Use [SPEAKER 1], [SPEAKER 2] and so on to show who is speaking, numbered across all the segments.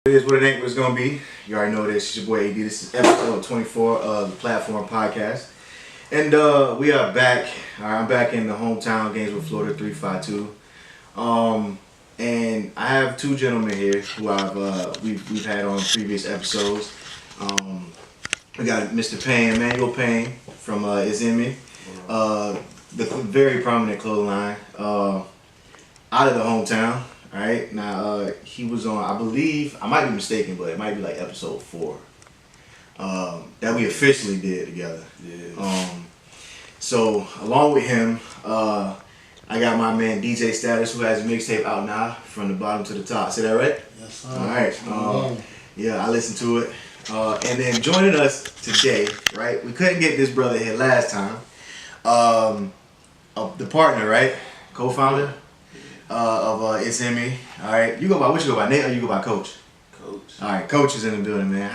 [SPEAKER 1] It is what it ain't what it's gonna be. You already know this. It's your boy AD. This is episode 24 of the Platform Podcast. And we are back. I'm back in the hometown Gainesville, Florida 352. And I have two gentlemen here who we've had on previous episodes. We got Mr. Payne, Emmanuel Payne from INM, the very prominent clothing line out of the hometown. All right, now he was on, I believe, I might be mistaken, but it might be like episode 4 that we officially did together.
[SPEAKER 2] Yeah.
[SPEAKER 1] So along with him, I got my man DJ Status, who has a mixtape out now, from the bottom to the top. Say that right?
[SPEAKER 2] Yes, sir.
[SPEAKER 1] All right. Yeah, I listened to it. And then joining us today, right? We couldn't get this brother here last time. The partner, right? Co-founder of INM. All right. You go by what you go by, Nate, or you go by Coach?
[SPEAKER 2] Coach.
[SPEAKER 1] All right. Coach is in the building, man.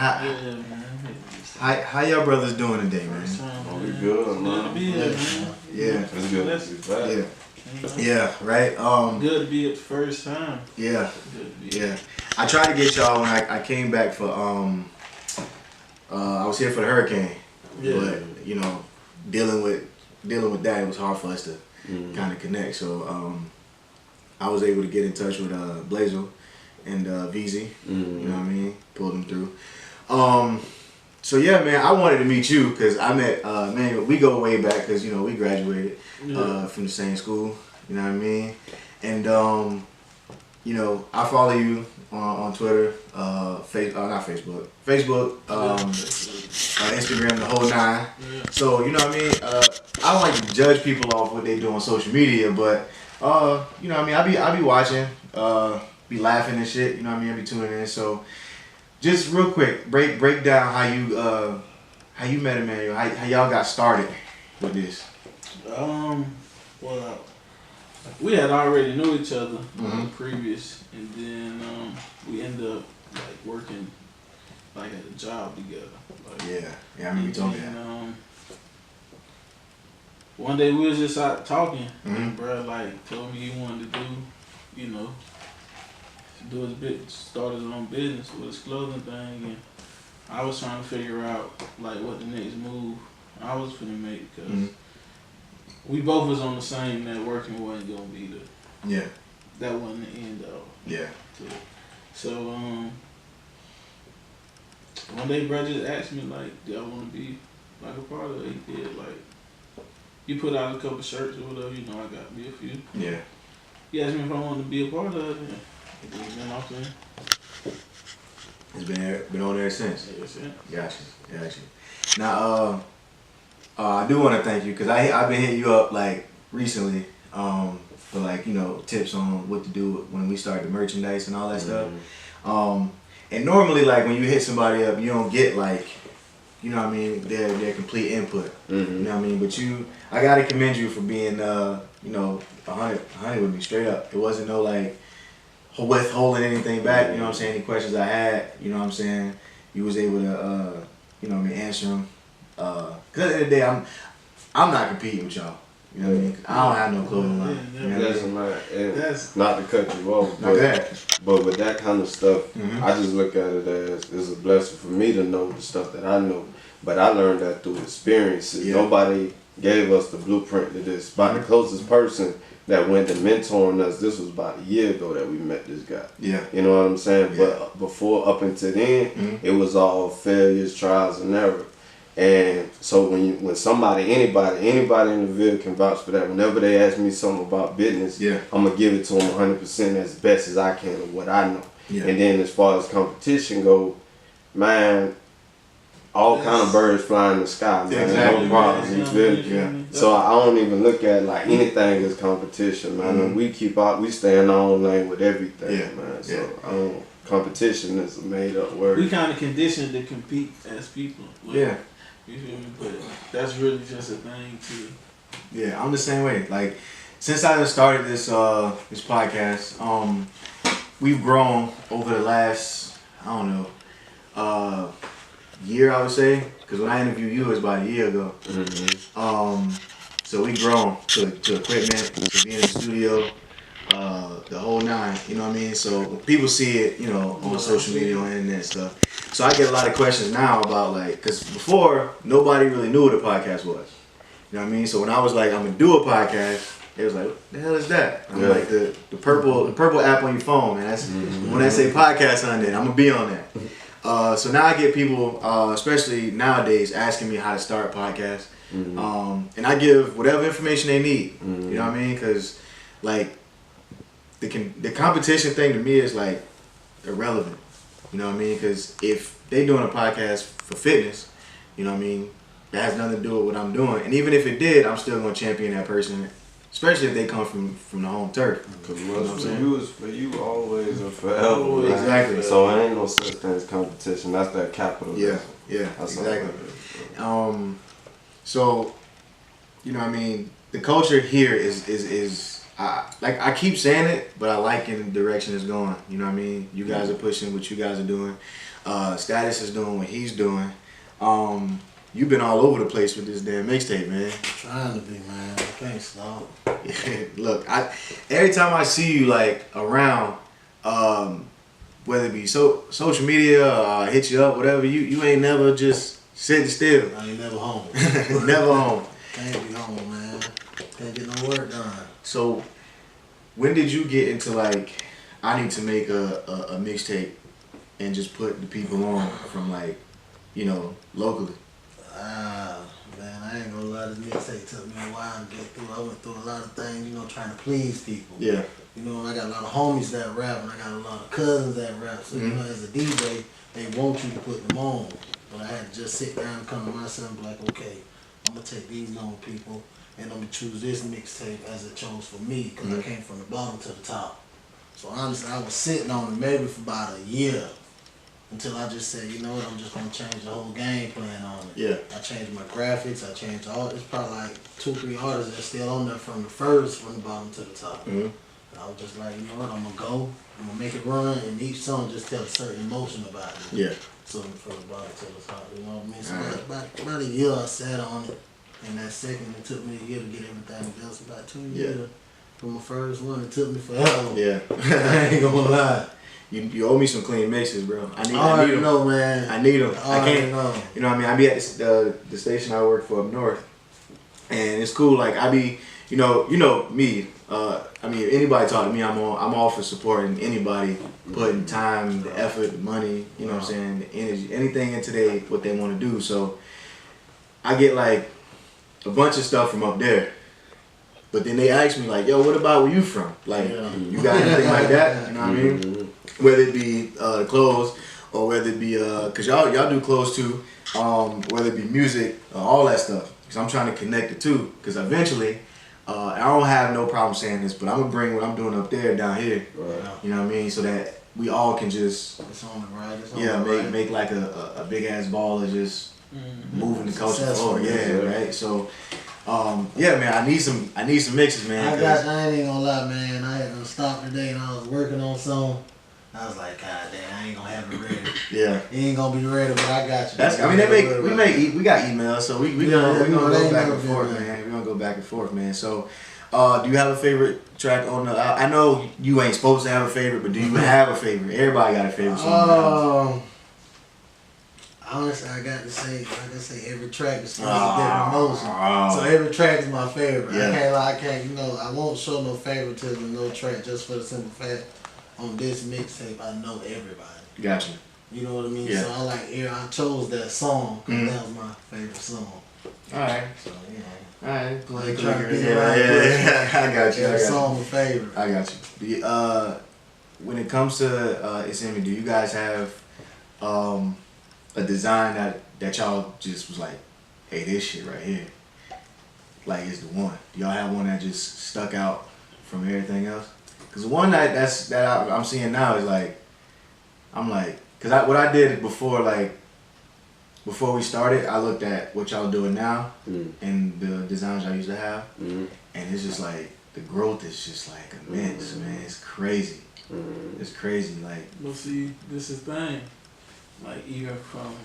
[SPEAKER 1] How y'all brothers doing today, man?
[SPEAKER 2] Oh, we good, man.
[SPEAKER 1] Yeah.
[SPEAKER 2] It's good. It's bad.
[SPEAKER 1] Yeah. Right.
[SPEAKER 3] Good to be at the first time.
[SPEAKER 1] Yeah. Yeah. I tried to get y'all when I came back for I was here for the hurricane, but you know, dealing with that, it was hard for us to kind of connect. So I was able to get in touch with Blazo and VZ. You know what I mean? Pulled them through. So yeah, man, I wanted to meet you because I met man. We go way back because you know we graduated from the same school. You know what I mean? And you know, I follow you on Twitter, not Facebook, Instagram, the whole nine. So you know what I mean. I don't like to judge people off what they do on social media, but you know what I mean. I be watching, be laughing and shit. You know what I mean. I be tuning in. So just real quick, break down how you met Emmanuel, how y'all got started with this.
[SPEAKER 3] Well, we had already knew each other previous, and then we ended up like working like at a job together. Like,
[SPEAKER 1] yeah, I remember you told me that.
[SPEAKER 3] One day we was just out talking, and bro like told me he wanted to do, you know, start his own business with his clothing thing, and I was trying to figure out like what the next move I was gonna make because. We both was on the same networking wasn't gonna be that wasn't the end all.
[SPEAKER 1] Yeah.
[SPEAKER 3] So one day bro just asked me like, do I wanna be like a part of it? He did, like you put out a couple shirts or whatever, you know, I got me a few.
[SPEAKER 1] Yeah.
[SPEAKER 3] He asked me if I wanted to be a part of it, and it's been off there.
[SPEAKER 1] It's been on there since.
[SPEAKER 3] Yeah,
[SPEAKER 1] Gotcha. Now I do want to thank you because I've been hitting you up like recently for like, you know, tips on what to do when we start the merchandise and all that stuff. And normally like when you hit somebody up, you don't get like, you know what I mean, their complete input. You know what I mean? But I gotta commend you for being you know, 100 with me straight up. It wasn't no like withholding anything back. You know what I'm saying? Any questions I had, you know what I'm saying? You was able to you know what I mean, answer them. Cause at the end of the day, I'm not competing with y'all. You know what I mean? I don't have no clothing line. You know
[SPEAKER 2] That's not to cut you off, but with that kind of stuff, I just look at it as it's a blessing for me to know the stuff that I know. But I learned that through experiences. Nobody gave us the blueprint to this. By the closest person that went to mentoring us, this was about a year ago that we met this guy.
[SPEAKER 1] Yeah.
[SPEAKER 2] You know what I'm saying? But before, up until then, it was all failures, trials, and error. And so when somebody, anybody in the Ville can vouch for that. Whenever they ask me something about business, I'm gonna give it to them 100% as best as I can of what I know. And then as far as competition go, man, all kind of birds fly in the sky, man.
[SPEAKER 1] Exactly.
[SPEAKER 2] No problems. You feel me? So I don't even look at like anything as competition, man. And we stay in our own lane with everything, man. So competition is a made up word.
[SPEAKER 3] We kind of conditioned to compete as people. Like, you feel me? But that's really just a thing too.
[SPEAKER 1] Yeah, I'm the same way. Like since I started this this podcast, we've grown over the last year, I would say. Because when I interviewed you, it was about a year ago. So we grown to equipment, to being in the studio. the whole nine. You know what I mean? So when people see it, you know, on social media, on the internet and stuff. So I get a lot of questions now about like, because before nobody really knew what a podcast was. You know what I mean? So when I was like, I'm gonna do a podcast, they was like, what the hell is that? I'm like, the purple app on your phone, man. That's when I say podcast on it, I'm gonna be on that. So now I get people, especially nowadays, asking me how to start a podcast. And I give whatever information they need. You know what I mean? Because like the competition thing to me is like irrelevant. You know what I mean? Because if they doing a podcast for fitness, you know what I mean, that has nothing to do with what I'm doing. And even if it did, I'm still gonna champion that person, especially if they come from the home turf.
[SPEAKER 2] Because for you always and forever. Right?
[SPEAKER 1] Exactly.
[SPEAKER 2] So it ain't no such thing as competition. That's that capital.
[SPEAKER 1] Yeah,
[SPEAKER 2] That's
[SPEAKER 1] exactly. So, you know what I mean, the culture here is like I keep saying it, but I like in the direction it's going. You know what I mean? You guys are pushing what you guys are doing. Status is doing what he's doing. You've been all over the place with this damn mixtape, man.
[SPEAKER 4] Trying to be, man. I can't stop.
[SPEAKER 1] Look, every time I see you like around, whether it be social media, hit you up, whatever, you ain't never just sitting still.
[SPEAKER 4] I ain't never home.
[SPEAKER 1] Never home.
[SPEAKER 4] Can't be home, man. Can't get no work done.
[SPEAKER 1] So, when did you get into like, I need to make a mixtape and just put the people on from like, you know, locally?
[SPEAKER 4] Man, I ain't gonna lie, this mixtape took me a while to get through. I went through a lot of things, you know, trying to please people.
[SPEAKER 1] Yeah.
[SPEAKER 4] You know, I got a lot of homies that rap, and I got a lot of cousins that rap. So, you know, as a DJ, they want you to put them on. But I had to just sit down and come to myself and be like, okay, I'm gonna take these known people, and I'm gonna choose this mixtape as it chose for me, because I came from the bottom to the top. So honestly, I was sitting on it maybe for about a year. Until I just said, you know what, I'm just gonna change the whole game plan on it.
[SPEAKER 1] Yeah.
[SPEAKER 4] I changed my graphics, I changed all, it's probably like 2-3 artists that's still on there from the bottom to the top. And I was just like, you know what, I'm gonna make it run, and each song just tell a certain emotion about it.
[SPEAKER 1] Yeah.
[SPEAKER 4] So from the bottom to the top, you know what I mean? So about a year I sat on it, and that second, it took me a year to get everything else, about 2 years. From my first one, it took me forever.
[SPEAKER 1] Yeah.
[SPEAKER 4] I ain't gonna lie.
[SPEAKER 1] You owe me some clean mixes, bro. I need them.
[SPEAKER 4] Know, man.
[SPEAKER 1] I need them. I can't.
[SPEAKER 4] Know.
[SPEAKER 1] You know what I mean? I be at the station I work for up north, and it's cool. Like I be, you know me. I mean, if anybody talk to me, I'm all for supporting anybody, putting time, the effort, the money. You know what I'm saying? The energy, anything into what they want to do. So I get like a bunch of stuff from up there. But then they ask me like, yo, what about where you from? Like, you got anything like that? You know what I mean? Whether it be the clothes, or whether it be, cause y'all do clothes too, whether it be music, all that stuff. Cause I'm trying to connect the two. Cause eventually, I don't have no problem saying this, but I'm gonna bring what I'm doing up there down here.
[SPEAKER 2] Right.
[SPEAKER 1] You know what I mean? So that we all can just,
[SPEAKER 4] It's on the right.
[SPEAKER 1] make like a big ass ball of just moving the culture forward. Yeah, right. So. Yeah, man, I need some mixes, man.
[SPEAKER 4] I ain't gonna lie, man. I had to stop today and I was working on some. I was like, God damn, I ain't gonna have it ready.
[SPEAKER 1] Yeah.
[SPEAKER 4] It ain't gonna be ready, but I got you.
[SPEAKER 1] We got emails, so we gonna go back and forth, man. We gonna go back and forth, man. So, do you have a favorite track on the? I know you ain't supposed to have a favorite, but do you have a favorite? Everybody got a favorite song.
[SPEAKER 4] Honestly, I got to say, like I say, every track is different emotion. So every track is my favorite.
[SPEAKER 1] Yeah.
[SPEAKER 4] I can't, you know, I won't show no favoritism in no track just for the simple fact, on this mixtape, I know everybody.
[SPEAKER 1] Gotcha.
[SPEAKER 4] You know what I mean?
[SPEAKER 1] Yeah.
[SPEAKER 4] So I chose that song because that was my favorite song.
[SPEAKER 1] Alright.
[SPEAKER 4] So, you know.
[SPEAKER 1] Alright.
[SPEAKER 4] Yeah,
[SPEAKER 1] I got you.
[SPEAKER 4] That song my favorite.
[SPEAKER 1] I got you. When it comes to INM, do you guys have a design that y'all just was like, hey, this shit right here, like, is the one? Do y'all have one that just stuck out from everything else? Cause the one that I'm seeing now is like, I'm like, cause what I did before we started, I looked at what y'all doing now and the designs y'all used to have, and it's just like the growth is just like immense, man. It's crazy. It's crazy, like.
[SPEAKER 3] Well, see, this is the thing. Like, even from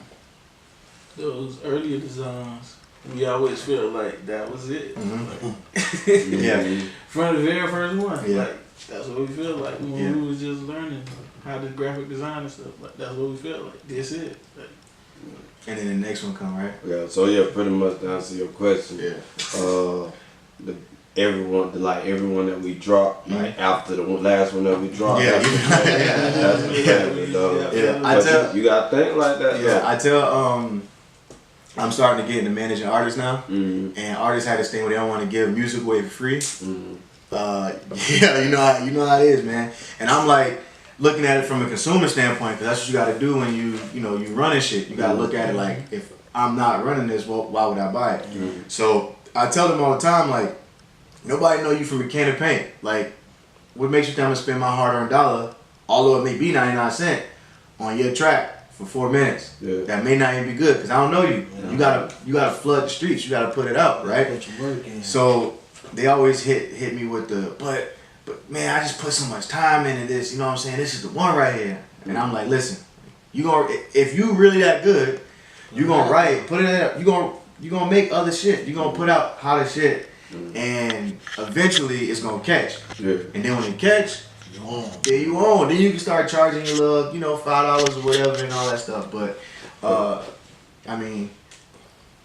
[SPEAKER 3] those earlier designs, we always felt like that was it.
[SPEAKER 1] Yeah.
[SPEAKER 3] From the very first one.
[SPEAKER 1] Yeah.
[SPEAKER 3] Like, That's what we feel like when we was just learning how to graphic design and stuff. Like that's what we felt like. This it. Like,
[SPEAKER 1] And then the next one come, right?
[SPEAKER 2] Yeah, so yeah, pretty much to answer your question.
[SPEAKER 1] Yeah.
[SPEAKER 2] Everyone that we dropped, like after the last one that we dropped.
[SPEAKER 1] Yeah.
[SPEAKER 2] That's the family, though.
[SPEAKER 1] Yeah.
[SPEAKER 2] But you gotta think like that.
[SPEAKER 1] Yeah,
[SPEAKER 2] though.
[SPEAKER 1] I tell I'm starting to get into managing artists now, and artists have this thing where they don't want to give music away for free. Yeah, you know how it is, man. And I'm like looking at it from a consumer standpoint, because that's what you got to do when you running shit. You got to look at it like, if I'm not running this, well, why would I buy it? So I tell them all the time, like, nobody know you from a can of paint. Like, what makes you think I'm gonna spend my hard-earned dollar, although it may be 99 cents, on your track for 4 minutes?
[SPEAKER 2] Yeah.
[SPEAKER 1] That may not even be good because I don't know you. Yeah. You gotta flood the streets. You gotta put it out, right?
[SPEAKER 4] Put your work in. So
[SPEAKER 1] they always hit me with the but man, I just put so much time into this. You know what I'm saying? This is the one right here. And I'm like, listen, if you really that good, you gonna write, put it up. You gonna make other shit. You gonna put out hotter shit, and eventually it's gonna catch.
[SPEAKER 2] Yeah.
[SPEAKER 1] And then when it catch, then you own. Then you can start charging your little, $5 or whatever and all that stuff. But I mean.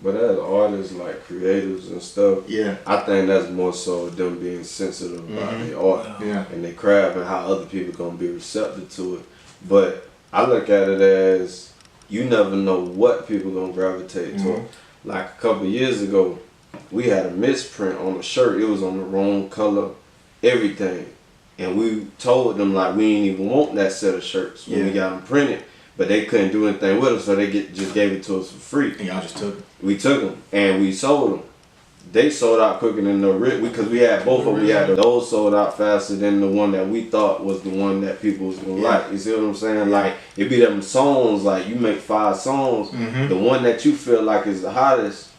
[SPEAKER 2] But as artists, like creators and stuff,
[SPEAKER 1] Yeah.
[SPEAKER 2] I think that's more so them being sensitive about their art and their craft and how other people gonna be receptive to it. But I look at it as you never know what people gonna gravitate to. Like a couple years ago, we had a misprint on a shirt. It was on the wrong color, everything. And we told them like we didn't even want that set of shirts when we got them printed. But they couldn't do anything with it, so they just gave it to us for free.
[SPEAKER 1] And y'all just took it.
[SPEAKER 2] We took them and we sold them. They sold out quicker than the original because we had both of them. We had those sold out faster than the one that we thought was the one that people was gonna like. You see what I'm saying? Like it be them songs. Like you make 5 songs, the one that you feel like is the hottest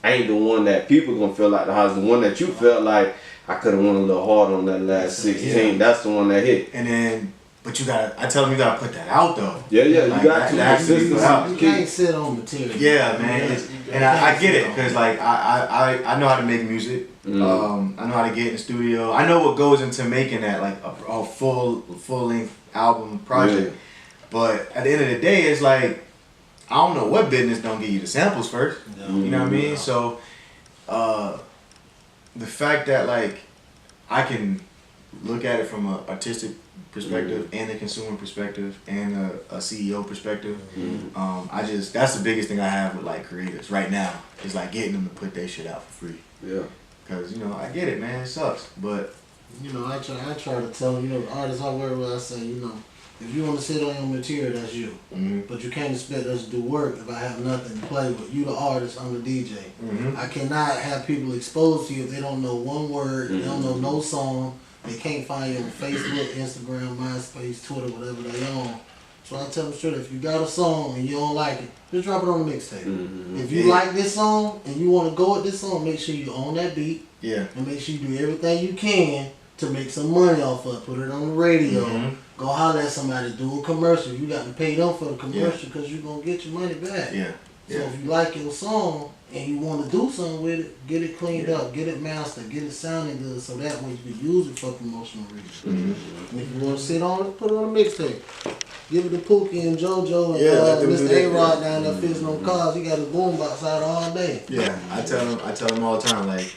[SPEAKER 2] ain't the one that people gonna feel like the hottest. The one that you felt like I could have went a little hard on that last 16. That's the one that hit.
[SPEAKER 1] And then. But I tell them you gotta put that out though.
[SPEAKER 2] Yeah,
[SPEAKER 1] like,
[SPEAKER 2] you got to.
[SPEAKER 4] You can't sit on material.
[SPEAKER 1] Yeah, man. And I get it, because like I know how to make music. I know how to get in the studio. I know what goes into making that, like a full length album project. Yeah. But at the end of the day, it's like I don't know what business don't give you the samples first. You know what I mean? So the fact that like I can look at it from an artistic perspective and a consumer perspective and a CEO perspective. That's the biggest thing I have with like creators right now is like getting them to put their shit out for free. Yeah. Cause I get it, man. It sucks, but
[SPEAKER 4] I try to tell them, the artists I work with, I say, if you want to sit on your material, that's you. But you can't expect us to do work if I have nothing to play with. You the artist, I'm the DJ. I cannot have people exposed to you if they don't know one word, they don't know no song. They can't find you on Facebook, Instagram, MySpace, Twitter, whatever they own. So I tell them straight, if you got a song and you don't like it, just drop it on the mixtape. If you like this song and you want to go with this song, make sure you own that beat. Yeah. And make sure you do everything you can to make some money off of it. Put it on the radio. Go holler at somebody, do a commercial. You got to pay them for the commercial because you're going to get your money back. Yeah. So if you like your song and you want to do something with it, get it cleaned up, get it mastered, get it sounding good so that way you can use it for promotional reasons. And if you want to sit on it, put it on a mixtape. Give it to Pookie and JoJo and Mr. A-Rod down there fixing on cars. He got his boombox out all day.
[SPEAKER 1] Yeah, I tell them all the time, like,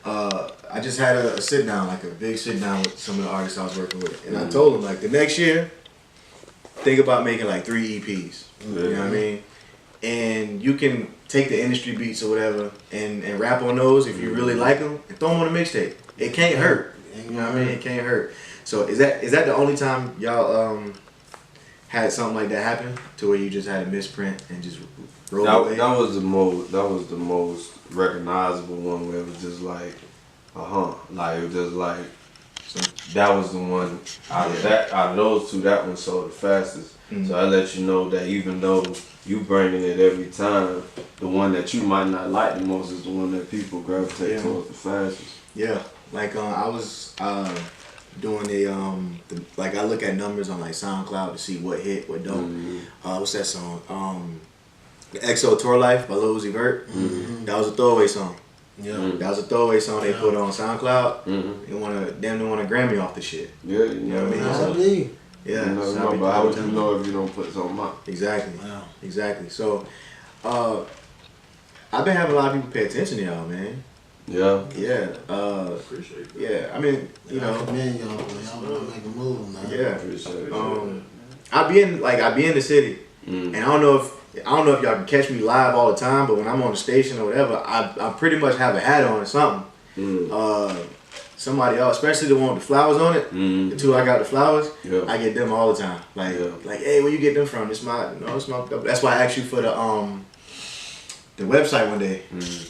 [SPEAKER 1] I just had a sit down, like a big sit down with some of the artists I was working with. And I told them, like, the next year, think about making like 3 EPs. You know what I mean? And you can take the industry beats or whatever and rap on those if you really like them and throw them on a mixtape. It can't hurt. You know what I mean? It can't hurt. So is that the only time y'all had something like that happen to where you just had a misprint and just rolled away?
[SPEAKER 2] That was the most recognizable one where it was just like, like it was just like that was the one out of those two, that one sold the fastest. So I let you know that even though you bringing it every time, the one that you might not like the most is the one that people gravitate towards the fastest. Yeah, like
[SPEAKER 1] I was doing like I look at numbers on like SoundCloud to see what hit, what don't. What's that song? The EXO Tour Life by Lil Uzi Vert. That was a throwaway song.
[SPEAKER 4] Yeah.
[SPEAKER 1] That was a throwaway song they
[SPEAKER 4] Yeah.
[SPEAKER 1] put on SoundCloud.
[SPEAKER 2] Mm-hmm.
[SPEAKER 1] They want a Grammy off the shit.
[SPEAKER 2] Yeah, you know what I mean?
[SPEAKER 1] So-
[SPEAKER 4] I mean,
[SPEAKER 1] Yeah.
[SPEAKER 2] You know,
[SPEAKER 1] so I be-
[SPEAKER 2] but how would you know if you don't put something out?
[SPEAKER 1] Exactly.
[SPEAKER 4] wow.
[SPEAKER 1] Exactly. So, I've been having a lot of people pay attention to y'all, man.
[SPEAKER 2] Yeah.
[SPEAKER 1] Yeah.
[SPEAKER 3] Appreciate that.
[SPEAKER 1] Yeah. I mean, you
[SPEAKER 4] I
[SPEAKER 1] know.
[SPEAKER 4] commend y'all, but y'all wanna make a move, man.
[SPEAKER 1] Yeah.
[SPEAKER 2] Appreciate it.
[SPEAKER 1] I be in the city, and I don't know if y'all can catch me live all the time, but when I'm on the station or whatever, I pretty much have a hat on or something. Somebody else, especially the one with the flowers on it, the two I got the flowers,
[SPEAKER 2] Yeah.
[SPEAKER 1] I get them all the time. Like, hey, where you get them from? It's my. That's why I asked you for the website one day.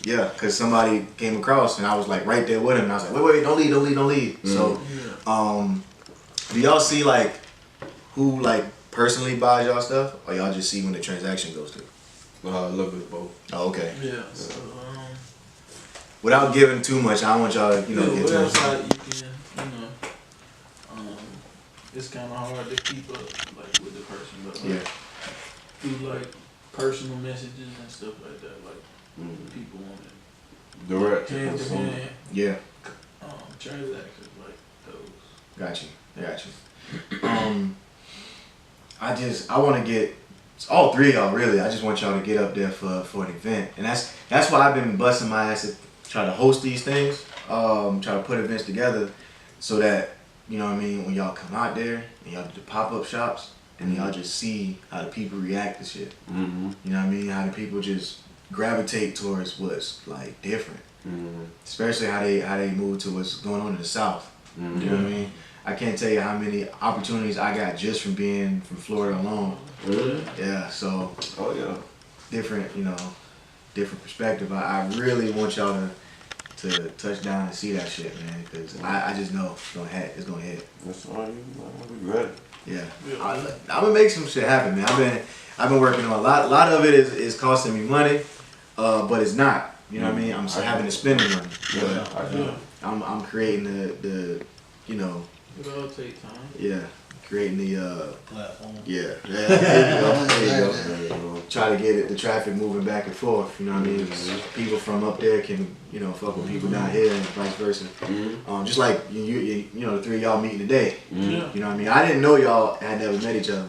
[SPEAKER 1] Yeah, because somebody came across and I was like right there with him, and I was like, wait, don't leave. So, do y'all see like who like personally buys y'all stuff, or y'all just see when the transaction goes through?
[SPEAKER 2] A little bit of both.
[SPEAKER 1] Oh, okay.
[SPEAKER 3] Yeah. So,
[SPEAKER 1] Without giving too much, I want y'all to,
[SPEAKER 3] yeah,
[SPEAKER 1] get to
[SPEAKER 3] website you can, it's kind of hard to keep up like with the person, but like, through like personal messages and stuff like that, like people want it
[SPEAKER 2] Direct to
[SPEAKER 3] hand to
[SPEAKER 2] consumer.
[SPEAKER 3] hand,
[SPEAKER 1] Yeah.
[SPEAKER 3] transactions like those.
[SPEAKER 1] Got you. I want to get all three of y'all really. I just want y'all to get up there for an event, and that's why I've been busting my ass to try to host these things, try to put events together, so that you know what I mean, when y'all come out there and y'all do the pop-up shops, and y'all just see how the people react to shit.
[SPEAKER 2] Mm-hmm.
[SPEAKER 1] You know what I mean? How the people just gravitate towards what's like different, especially how they move to what's going on in the South. You know what I mean? I can't tell you how many opportunities I got just from being from Florida alone.
[SPEAKER 2] Really?
[SPEAKER 1] Yeah, so
[SPEAKER 2] Oh yeah.
[SPEAKER 1] different perspective. I really want y'all to touch down and see that shit, man, because I just know it's gonna hit.
[SPEAKER 2] That's all you we ready.
[SPEAKER 1] Yeah, I'm gonna make some shit happen, man. I've been working on a lot. A lot of it is costing me money, but it's not. You know what I mean? I'm having to spend the money.
[SPEAKER 2] Yeah, I do.
[SPEAKER 1] I'm creating the
[SPEAKER 3] It all take time.
[SPEAKER 1] yeah, creating the
[SPEAKER 4] Platform.
[SPEAKER 1] yeah. There you go. There you go.
[SPEAKER 2] There you go.
[SPEAKER 1] Try to get the traffic moving back and forth. You know what I mean? People from up there can fuck with people down here and vice versa. Just like you the three of y'all meeting today.
[SPEAKER 3] Yeah.
[SPEAKER 1] You know what I mean? I didn't know y'all had never met each other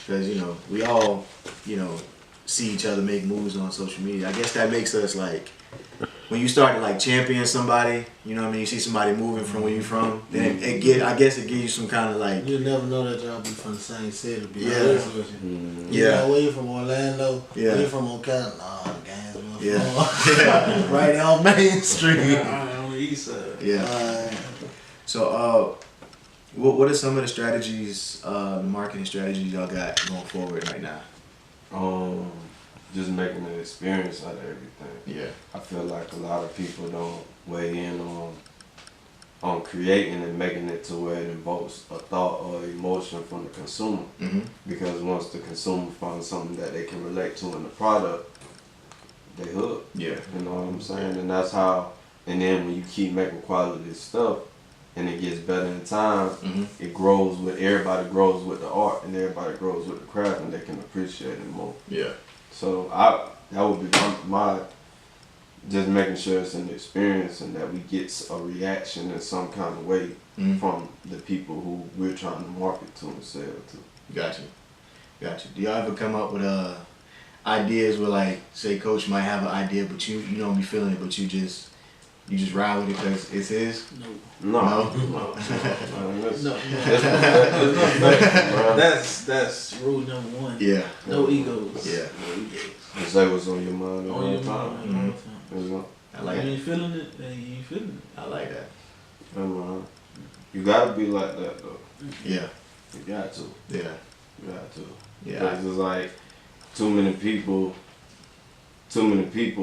[SPEAKER 1] because we all see each other make moves on social media. I guess that makes us like. When you start to like champion somebody, you know what I mean? You see somebody moving from where you from, then I guess it gives you some kind of like.
[SPEAKER 4] You'll never know that y'all be from the same city, to be
[SPEAKER 1] Yeah.
[SPEAKER 4] honest with you. You
[SPEAKER 1] Yeah.
[SPEAKER 4] know, where you from, Orlando?
[SPEAKER 1] Yeah.
[SPEAKER 4] Where you from, Ocala? Nah, Gainesville.
[SPEAKER 1] Yeah.
[SPEAKER 4] Right there on Main Street.
[SPEAKER 3] On the east side.
[SPEAKER 1] Yeah. So, what are some of the strategies, the marketing strategies y'all got going forward right now?
[SPEAKER 2] Just making an experience out of everything.
[SPEAKER 1] Yeah.
[SPEAKER 2] I feel like a lot of people don't weigh in on creating and making it to where it invokes a thought or emotion from the consumer. Because once the consumer finds something that they can relate to in the product, they hook.
[SPEAKER 1] Yeah.
[SPEAKER 2] You know what I'm saying? And that's how. And then when you keep making quality stuff, and it gets better in time, it grows with everybody grows with the art, and everybody grows with the craft, and they can appreciate it more.
[SPEAKER 1] Yeah.
[SPEAKER 2] So that would be my just making sure it's an experience and that we get a reaction in some kind of way from the people who we're trying to market to and sell to.
[SPEAKER 1] Gotcha. Do y'all ever come up with ideas where like, say, Coach might have an idea, but you don't be feeling it, but you just ride with it because it's his?
[SPEAKER 2] No.
[SPEAKER 3] That's rule number one.
[SPEAKER 1] Yeah.
[SPEAKER 3] No egos.
[SPEAKER 1] Yeah.
[SPEAKER 3] No egos.
[SPEAKER 2] Just say what's on your mind at
[SPEAKER 3] On
[SPEAKER 2] all
[SPEAKER 3] your
[SPEAKER 2] time.
[SPEAKER 3] mind all the time.
[SPEAKER 2] You know?
[SPEAKER 1] I like
[SPEAKER 3] You
[SPEAKER 1] it.
[SPEAKER 3] ain't feeling it, then you ain't feeling it.
[SPEAKER 1] I like that.
[SPEAKER 2] You gotta be like that though.
[SPEAKER 1] Yeah.
[SPEAKER 2] You got to.
[SPEAKER 1] Yeah.
[SPEAKER 2] You got to.
[SPEAKER 1] Yeah.
[SPEAKER 2] Because it's like too many people,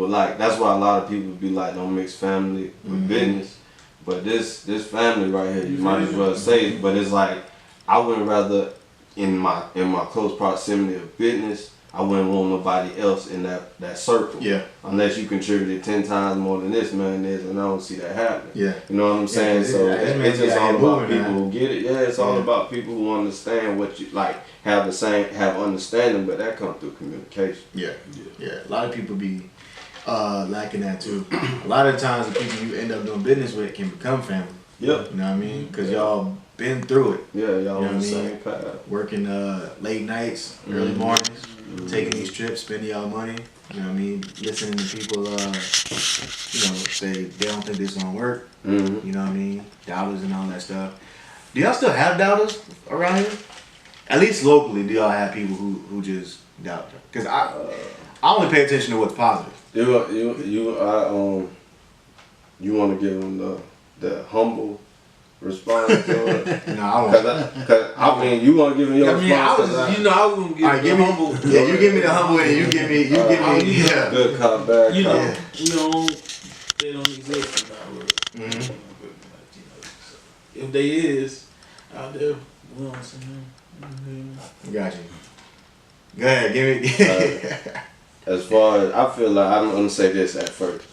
[SPEAKER 2] like, that's why a lot of people be like, don't mix family with business. But this family right here, you might as well say it, but it's like, I wouldn't rather, in my close proximity of business, I wouldn't want nobody else in that circle.
[SPEAKER 1] Yeah.
[SPEAKER 2] Unless you contributed 10 times more than this man is, and I don't see that happening.
[SPEAKER 1] Yeah.
[SPEAKER 2] You know what I'm saying? So it's just all about people who get it. Yeah, it's all about people who understand what you like, have understanding, but that comes through communication.
[SPEAKER 1] Yeah. A lot of people be lacking that too. A lot of times the people you end up doing business with can become family.
[SPEAKER 2] Yep.
[SPEAKER 1] You know what I mean? Because y'all been through it.
[SPEAKER 2] Yeah, y'all
[SPEAKER 1] You know
[SPEAKER 2] on the
[SPEAKER 1] what I
[SPEAKER 2] same
[SPEAKER 1] mean?
[SPEAKER 2] path.
[SPEAKER 1] Working late nights, early mornings, taking these trips, spending y'all money. You know what I mean? Listening to people, you know, say they don't think this gonna work.
[SPEAKER 2] Mm-hmm.
[SPEAKER 1] You know what I mean? Doubters and all that stuff. Do y'all still have doubters around here? At least locally, do y'all have people who just doubt? Because I only pay attention to what's positive.
[SPEAKER 2] You want to give them the humble response to it?
[SPEAKER 1] No, I won't.
[SPEAKER 2] Cause I mean, you want to give them your
[SPEAKER 3] I mean, I
[SPEAKER 2] response?
[SPEAKER 3] was, you know, I was gonna give
[SPEAKER 1] Alright,
[SPEAKER 3] the
[SPEAKER 1] give me
[SPEAKER 3] humble.
[SPEAKER 1] Yeah, you give me the humble and you give me, yeah.
[SPEAKER 2] Good cop, bad
[SPEAKER 3] You know,
[SPEAKER 2] cop.
[SPEAKER 3] they don't exist in our world.
[SPEAKER 1] Mhm.
[SPEAKER 3] If they is out there, we don't see them.
[SPEAKER 1] Got you. Go ahead, give me.
[SPEAKER 2] As far as I feel like I'm gonna say this at first.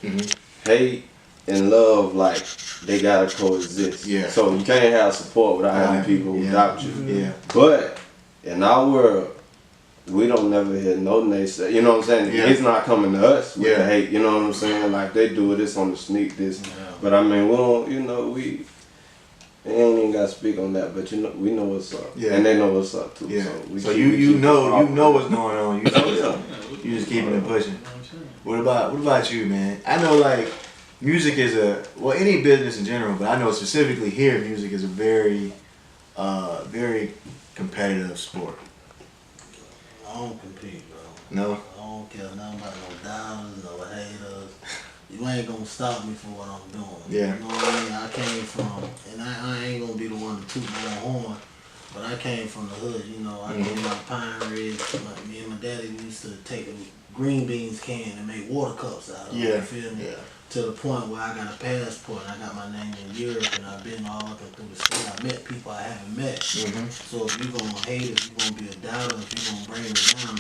[SPEAKER 2] Hate and love, like they gotta coexist.
[SPEAKER 1] Yeah.
[SPEAKER 2] So you can't have support without having
[SPEAKER 1] Right.
[SPEAKER 2] people who
[SPEAKER 1] Yeah.
[SPEAKER 2] doubt you.
[SPEAKER 1] Yeah.
[SPEAKER 2] But in our world, we don't never hear no naysay. You know what I'm saying?
[SPEAKER 1] Yeah.
[SPEAKER 2] It's not coming to us with
[SPEAKER 1] Yeah.
[SPEAKER 2] the hate. You know what I'm saying? Like they do this on the sneak this. But I mean, we don't. You know, we ain't even gotta speak on that. But you know, we know what's up.
[SPEAKER 1] Yeah.
[SPEAKER 2] And they know what's up too.
[SPEAKER 1] Yeah.
[SPEAKER 2] So, we
[SPEAKER 1] So
[SPEAKER 2] keep-
[SPEAKER 1] you
[SPEAKER 2] we keep
[SPEAKER 1] know
[SPEAKER 2] it
[SPEAKER 1] what's going on. You just keeping it pushing. What about you, man? I know like music is any business in general, but I know specifically here music is a very very competitive sport.
[SPEAKER 4] I don't compete, bro.
[SPEAKER 1] No?
[SPEAKER 4] I don't care nothing about no doubters, no haters. You ain't gonna stop me from what I'm doing.
[SPEAKER 1] Yeah.
[SPEAKER 4] You know what I mean? I came from, and I ain't gonna be the one to toot my horn, but I came from the hood, you know. I came out of Pine Ridge. Me and my daddy used to take the green beans can and make water cups out of it.
[SPEAKER 1] Yeah.
[SPEAKER 4] You feel me?
[SPEAKER 1] Yeah.
[SPEAKER 4] To the point where I got a passport and I got my name in Europe and I've been all up and through the state. I met people I haven't met. So if you're gonna hate, if you're gonna be a doubter, if you're gonna bring me down,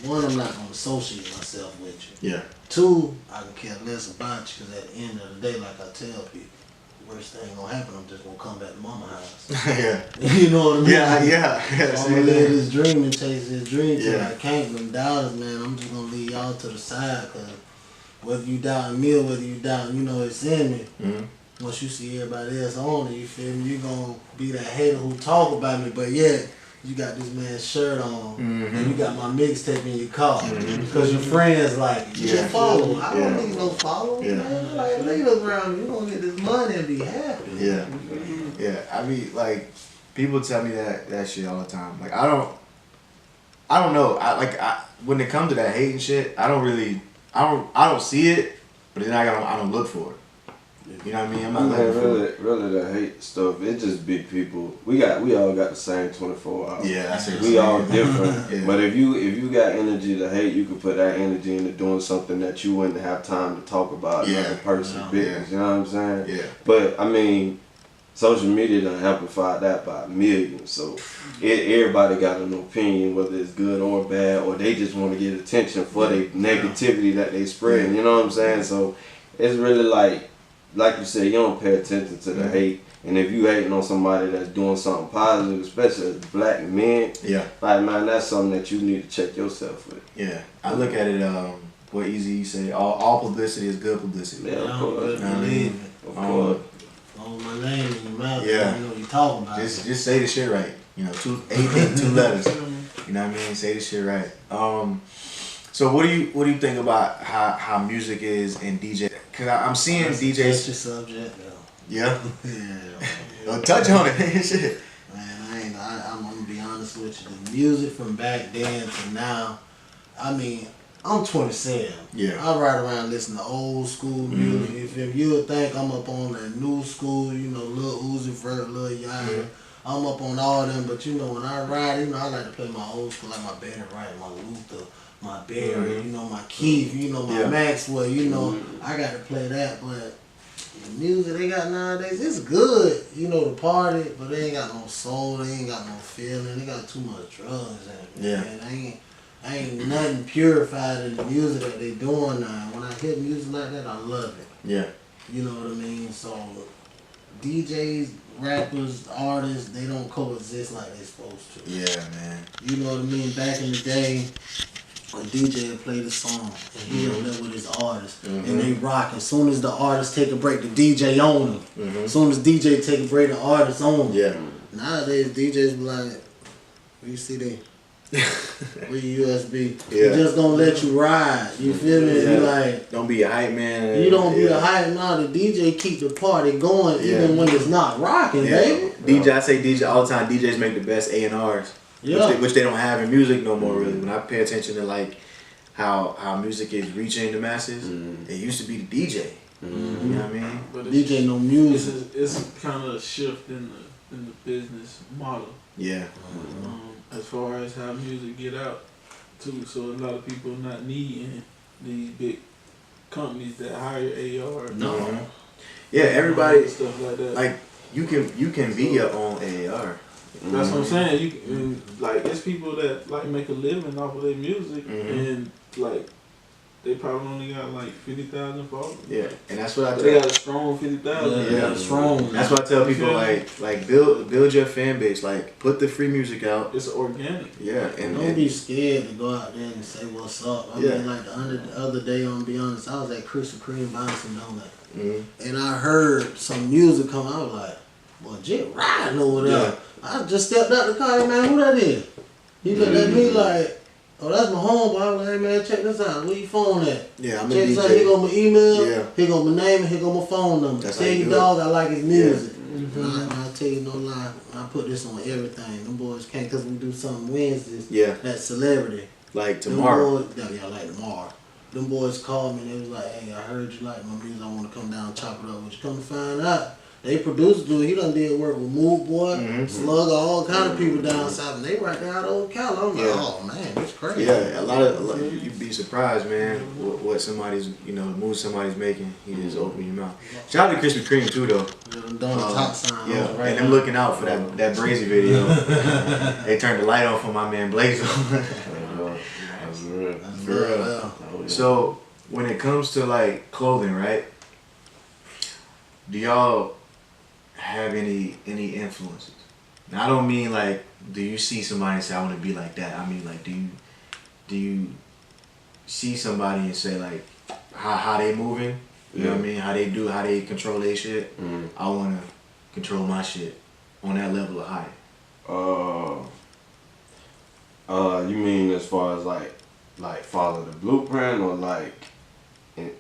[SPEAKER 4] one, I'm not gonna associate myself with you.
[SPEAKER 1] Yeah.
[SPEAKER 4] Two, I can care less about you because at the end of the day, like I tell people, worst thing gonna happen, I'm just gonna come back to mama house.
[SPEAKER 1] Yeah.
[SPEAKER 4] You know what I mean?
[SPEAKER 1] Yeah.
[SPEAKER 4] So I'm gonna live this dream and chase this dream till
[SPEAKER 1] Yeah.
[SPEAKER 4] I can't. Them doubters, man, I'm just gonna leave y'all to the side because whether you doubting me or whether you doubting, you know it's in me. Once you see everybody else on it, you feel me? You gonna be that hater who talk about me, but yet you got this man's shirt on and you got my mixtape in your car because your friends like it. You
[SPEAKER 1] Yeah.
[SPEAKER 4] can follow. I don't
[SPEAKER 1] Yeah.
[SPEAKER 4] need no followers,
[SPEAKER 1] Yeah.
[SPEAKER 4] man. Like leave us around. You gonna get this money and be happy.
[SPEAKER 1] Yeah. Yeah. I mean, like, people tell me that shit all the time. Like, I don't know. When it comes to that hate and shit, I don't see it, but then I don't look for it. You know what I mean? I'm not
[SPEAKER 2] Man,
[SPEAKER 1] looking for it.
[SPEAKER 2] really the hate stuff, it just big people. We all got the same 24 hours.
[SPEAKER 1] Yeah, that's it.
[SPEAKER 2] We all different.
[SPEAKER 1] Yeah.
[SPEAKER 2] But if you got energy to hate, you could put that energy into doing something that you wouldn't have time to talk about
[SPEAKER 1] Yeah.
[SPEAKER 2] another person's
[SPEAKER 4] Yeah.
[SPEAKER 2] business. You know what I'm saying?
[SPEAKER 1] Yeah.
[SPEAKER 2] But I mean, social media done amplified that by millions. So everybody got an opinion, whether it's good or bad, or they just want to get attention for the negativity that they spread. You know what I'm saying? So it's really like you said, you don't pay attention to the hate. And if you hating on somebody that's doing something positive, especially as black men,
[SPEAKER 1] Yeah.
[SPEAKER 2] like, man, that's something that you need to check yourself with.
[SPEAKER 1] Yeah. I look at it, what Easy say, all publicity is good publicity.
[SPEAKER 2] Yeah,
[SPEAKER 4] I
[SPEAKER 2] of
[SPEAKER 4] don't
[SPEAKER 2] course.
[SPEAKER 4] really believe it.
[SPEAKER 2] Of course.
[SPEAKER 4] Hold my name in your mouth.
[SPEAKER 1] Yeah.
[SPEAKER 4] You know what you talking about.
[SPEAKER 1] Just say the shit right. You know, two letters. You know what I mean? Say the shit right. So what do you think about how music is in DJ? Cause I'm seeing
[SPEAKER 4] That's a
[SPEAKER 1] DJs.
[SPEAKER 4] touchy subject, though.
[SPEAKER 1] Yeah.
[SPEAKER 4] Yeah.
[SPEAKER 1] Touch on it. Shit.
[SPEAKER 4] Man, I'm gonna be honest with you. The music from back then to now, I mean, I'm 27.
[SPEAKER 1] Yeah.
[SPEAKER 4] I ride around listening to old school music. If you would think I'm up on that new school, you know, Lil Uzi Vert, Lil Yachty, I'm up on all them. But you know, when I ride, you know, I like to play my old school, like my Betty Wright, my Luther, my Barry, you know, my Keith, you know, my Maxwell, you know, I got to play that. But the music they got nowadays, it's good, you know, to party, but they ain't got no soul, they ain't got no feeling, they got too much drugs in it.
[SPEAKER 1] Yeah.
[SPEAKER 4] Man. Ain't nothing purified in the music that they doing now. When I hear music like that, I love it.
[SPEAKER 1] Yeah.
[SPEAKER 4] You know what I mean? So DJs, rappers, artists, they don't coexist like they supposed to.
[SPEAKER 1] Yeah, man.
[SPEAKER 4] You know what I mean? Back in the day, a DJ will play the song and he up there with his artist and they rock. As soon as the artist take a break, the DJ on them. As soon as DJ take a break, the artist on them.
[SPEAKER 1] Yeah.
[SPEAKER 4] Nowadays DJs be like, where you see they? Where your USB?
[SPEAKER 1] Yeah.
[SPEAKER 4] He just gonna let you ride. You feel me?
[SPEAKER 1] Yeah.
[SPEAKER 4] You like,
[SPEAKER 1] don't be a hype man.
[SPEAKER 4] you don't be a hype. Now the DJ keep the party going even when it's not rocking, baby.
[SPEAKER 1] DJ, I say DJ all the time. DJs make the best A&Rs, which they don't have in music no more. Really, when I pay attention to like how music is reaching the masses, it used to be the DJ. You know what I mean?
[SPEAKER 3] But
[SPEAKER 4] DJ no music.
[SPEAKER 3] It's kind of a shift in the business model.
[SPEAKER 1] Yeah.
[SPEAKER 3] As far as how music get out too, so a lot of people not needing these big companies that hire AR.
[SPEAKER 1] No. Yeah, everybody
[SPEAKER 3] stuff like that.
[SPEAKER 1] like you can be your own AR.
[SPEAKER 3] That's what I'm saying. You can, like, it's people that like make a living off of their music, and like they probably only got like 50,000 followers.
[SPEAKER 1] Yeah, and that's what I tell.
[SPEAKER 3] They got a strong 50,000.
[SPEAKER 1] Yeah,
[SPEAKER 4] strong.
[SPEAKER 1] That's what I tell people. Like build your fan base. Like put the free music out.
[SPEAKER 3] It's organic.
[SPEAKER 1] Yeah, and
[SPEAKER 4] Don't be scared to go out there and say what's up. I mean, like the other day, I'm gonna be honest, I was at Krispy Kreme buying some donuts, and I heard some music come out. I was like, "Boy, Jit riding over there."
[SPEAKER 1] Yeah.
[SPEAKER 4] I just stepped out the car, hey, man, who that is? He looked at me like, "Oh, that's my homeboy." I was like, "Hey man, check this out. Where your phone at?"
[SPEAKER 1] Yeah, I'm a
[SPEAKER 4] check this out.
[SPEAKER 1] DJ.
[SPEAKER 4] Here go my email.
[SPEAKER 1] Yeah.
[SPEAKER 4] Here go my name. And here go my phone number.
[SPEAKER 1] That's
[SPEAKER 4] Tell
[SPEAKER 1] how you
[SPEAKER 4] your
[SPEAKER 1] do it.
[SPEAKER 4] dog I like his music. And I tell you no lie, I put this on everything. Them boys can't, cause we do something Wednesdays.
[SPEAKER 1] Yeah.
[SPEAKER 4] That celebrity.
[SPEAKER 1] Like tomorrow.
[SPEAKER 4] Them boys, yeah, like tomorrow. Them boys called me and they was like, "Hey, I heard you like my music. I want to come down and chop it up with you." Come to find out, they producers do it. He done did work with Move Boy, Slugger, all kind of people down south, and they right there out of Cali. I'm like, oh man, it's crazy.
[SPEAKER 1] Yeah, a lot you'd be surprised, man, what somebody's moves somebody's making. You just open your mouth. Shout out to Krispy Kreme too, though.
[SPEAKER 4] Doing the top sign.
[SPEAKER 1] Yeah,
[SPEAKER 4] right
[SPEAKER 1] and them
[SPEAKER 4] now.
[SPEAKER 1] looking out for that Brazy video. They turned the light on for my man Blaze.
[SPEAKER 2] That's real.
[SPEAKER 1] For real. So when it comes to like clothing, right? Do y'all have any influences? Now I don't mean like, do you see somebody and say I want to be like that? I mean like, do you see somebody and say like how they moving? You know what I mean? How they control their shit? I want to control my shit on that level of height.
[SPEAKER 2] You mean as far as like follow the blueprint or like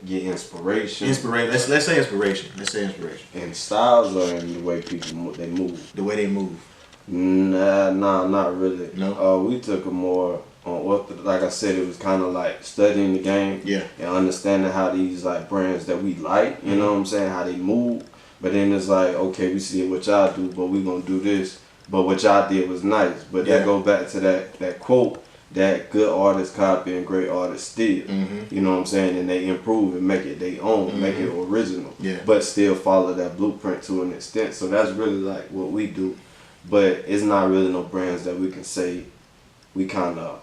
[SPEAKER 2] get inspiration?
[SPEAKER 1] Let's say inspiration. Let's say inspiration.
[SPEAKER 2] In styles or in the way people they move?
[SPEAKER 1] The way they move.
[SPEAKER 2] Nah, not really.
[SPEAKER 1] No.
[SPEAKER 2] We took a more on like I said, it was kind of like studying the game.
[SPEAKER 1] Yeah.
[SPEAKER 2] And understanding how these like brands that we like, you know what I'm saying, how they move. But then it's like, okay, we see what y'all do, but we gonna do this. But what y'all did was nice. But that goes back to that quote, that good artists copy and great artists steal. You know what I'm saying? And they improve and make it their own, make it original.
[SPEAKER 1] Yeah.
[SPEAKER 2] But still follow that blueprint to an extent. So that's really like what we do. But it's not really no brands that we can say we kind of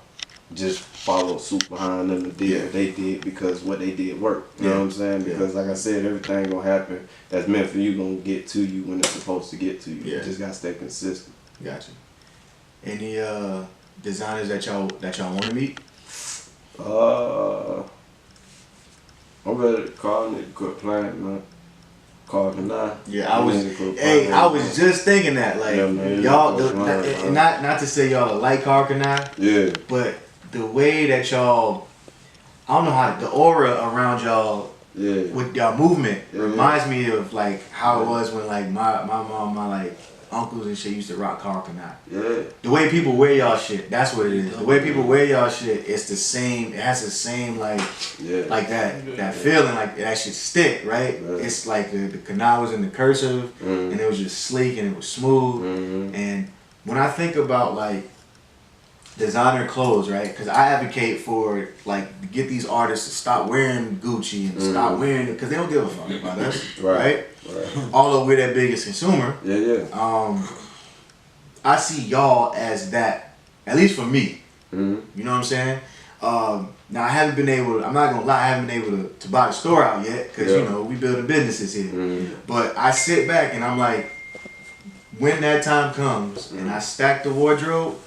[SPEAKER 2] just follow suit behind them and did what they did because what they did worked. You know what I'm saying? Because like I said, everything gonna happen that's meant for you gonna get to you when it's supposed to get to you. You just gotta stay consistent.
[SPEAKER 1] Gotcha. Any designers that y'all want to meet?
[SPEAKER 2] I'm ready to call it quit playing, man. Carving now.
[SPEAKER 1] Yeah, I was just thinking that, like, y'all, not to say y'all like Carcanine, but the way that y'all, I don't know how, the aura around y'all with y'all movement reminds me of like how it was when like my mom, my like uncles and shit used to rock Carcanine. The way people wear y'all shit, that's what it is. The way people wear y'all shit, it's the same. It has the same like that feeling, like that shit stick, right? It's like the canal was in the cursive, and it was just sleek and it was smooth. And when I think about like designer clothes, right? Because I advocate for like to get these artists to stop wearing Gucci and stop wearing it because they don't give a fuck about us, right? Although we're their biggest consumer, I see y'all as that, at least for me. You know what I'm saying? Now I haven't been able. I'm not gonna lie, I haven't been able to buy the store out yet because you know we building businesses here. But I sit back and I'm like, when that time comes and I stack the wardrobe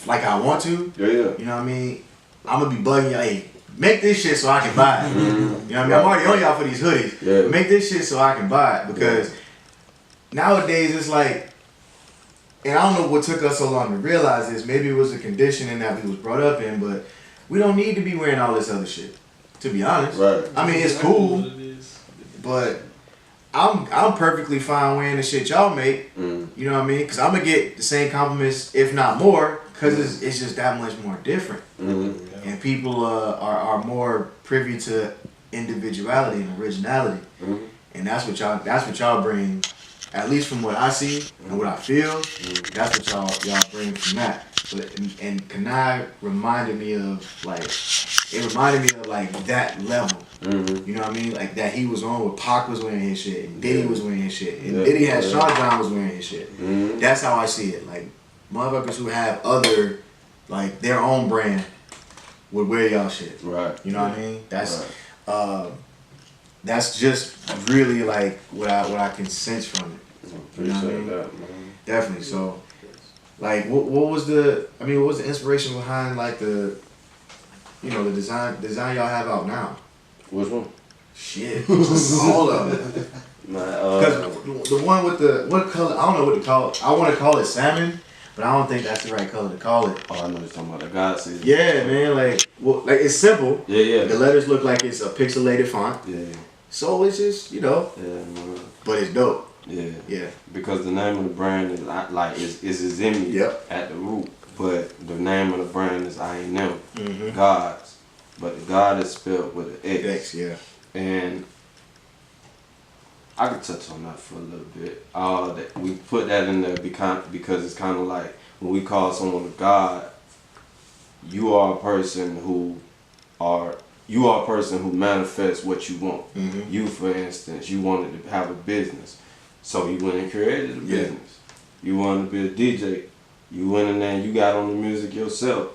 [SPEAKER 1] like I want to, you know what I mean? I'm gonna be bugging y'all. Hey, make this shit so I can buy it. You know what I mean? I'm already on y'all for these hoodies.
[SPEAKER 2] Yeah.
[SPEAKER 1] Make this shit so I can buy it because nowadays it's like, and I don't know what took us so long to realize this. Maybe it was the conditioning that we was brought up in, but we don't need to be wearing all this other shit. To be honest,
[SPEAKER 2] Right.
[SPEAKER 1] I mean it's cool, but I'm perfectly fine wearing the shit y'all make. You know what I mean? Because I'm gonna get the same compliments, if not more, because it's just that much more different. And people are more privy to individuality and originality, and that's what y'all bring. At least from what I see and what I feel, that's what y'all bring from that. And Kanai reminded me of like that level. You know what I mean? Like that he was on with Pac was wearing his shit, and Diddy was wearing his shit, and Diddy had Sean John was wearing his shit. That's how I see it. Like motherfuckers who have other, like their own brand would wear y'all shit.
[SPEAKER 2] Right.
[SPEAKER 1] You know what I mean? That's just really like what I can sense from it. You know what I mean?
[SPEAKER 2] That, man.
[SPEAKER 1] Definitely. So, like, what was the inspiration behind like the design y'all have out now?
[SPEAKER 2] Which one?
[SPEAKER 1] Shit, all of them. Because the one with what color? I don't know what to call it. I want to call it salmon, but I don't think that's the right color to call it.
[SPEAKER 2] Oh, I know you're talking about the God season.
[SPEAKER 1] Yeah, man. Like it's simple.
[SPEAKER 2] Yeah.
[SPEAKER 1] The letters look like it's a pixelated font.
[SPEAKER 2] Yeah.
[SPEAKER 1] So it's just
[SPEAKER 2] Yeah, man.
[SPEAKER 1] but it's dope.
[SPEAKER 2] Yeah. Because the name of the brand is like is in me at the root, but the name of the brand is INM Gxds, but the God is spelled with an X.
[SPEAKER 1] X, yeah.
[SPEAKER 2] And I could touch on that for a little bit. That we put that in there because it's kind of like when we call someone a God, you are a person who manifests what you want. You, for instance, you wanted to have a business. So you went and created a business. You wanted to be a DJ. You went in there and you got on the music yourself.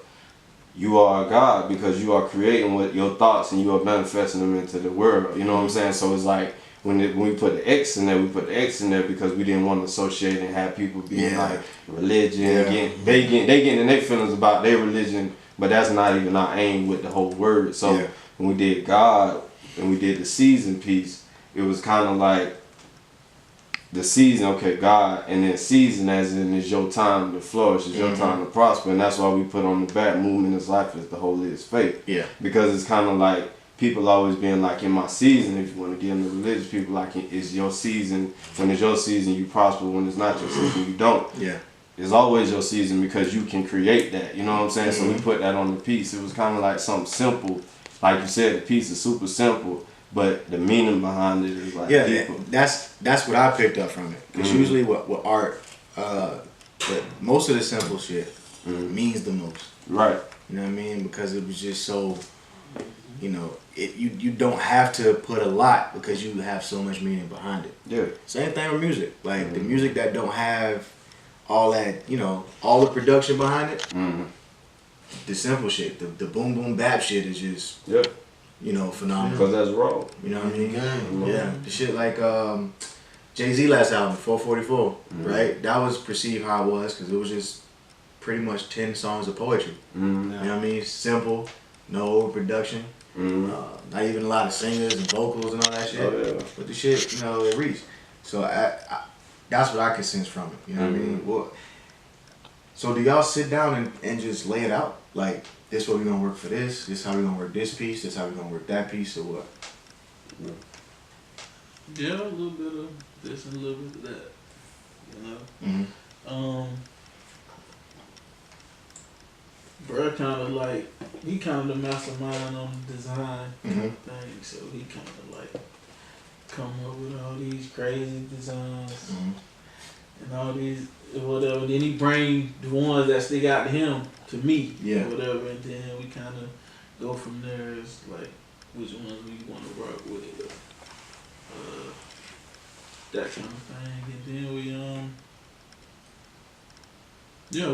[SPEAKER 2] You are a God because you are creating with your thoughts and you are manifesting them into the world. You know what I'm saying? So it's like when we put the X in there, we put the X in there because we didn't want to associate and have people being like religion. They getting in their feelings about their religion, but that's not even our aim with the whole word. So when we did God and we did the season piece, it was kind of like the season, okay, God, and then season as in is your time to flourish, is your time to prosper, and that's why we put on the back, movement is life is the holiest faith. Yeah. Because it's kind of like people always being like, in my season, if you want to get into religious people, like it's your season. When it's your season, you prosper. When it's not your season, you don't. Yeah. It's always your season because you can create that. You know what I'm saying? So we put that on the piece. It was kind of like something simple. Like you said, the piece is super simple. But the meaning behind it is like deeper.
[SPEAKER 1] That's what I picked up from it. Because usually with art, most of the simple shit means the most.
[SPEAKER 2] Right.
[SPEAKER 1] You know what I mean? Because it was just so, you don't have to put a lot because you have so much meaning behind it. Yeah. Same thing with music. Like the music that don't have all that, all the production behind it. The simple shit, the boom boom bap shit is just phenomenal.
[SPEAKER 2] Because that's raw.
[SPEAKER 1] You know what I mean? Yeah. The shit like Jay-Z last album, 444, right? That was perceived how it was because it was just pretty much 10 songs of poetry. You know what I mean? Simple, no overproduction, not even a lot of singers and vocals and all that shit. But the shit, it reached. So that's what I can sense from it. You know what I mean? Well, so do y'all sit down and just lay it out? Like, this what we gonna work for this how we gonna work this piece, this how we gonna work that piece, or what?
[SPEAKER 3] Yeah, a little bit of this and a little bit of that. Bro kind of like, he kind of the mastermind on the design thing, so he kind of like come up with all these crazy designs and all these whatever. Then he bring the ones that stick out to him to me, whatever, and then we kind of go from there. It's like which ones we want to work with, that kind of thing, and then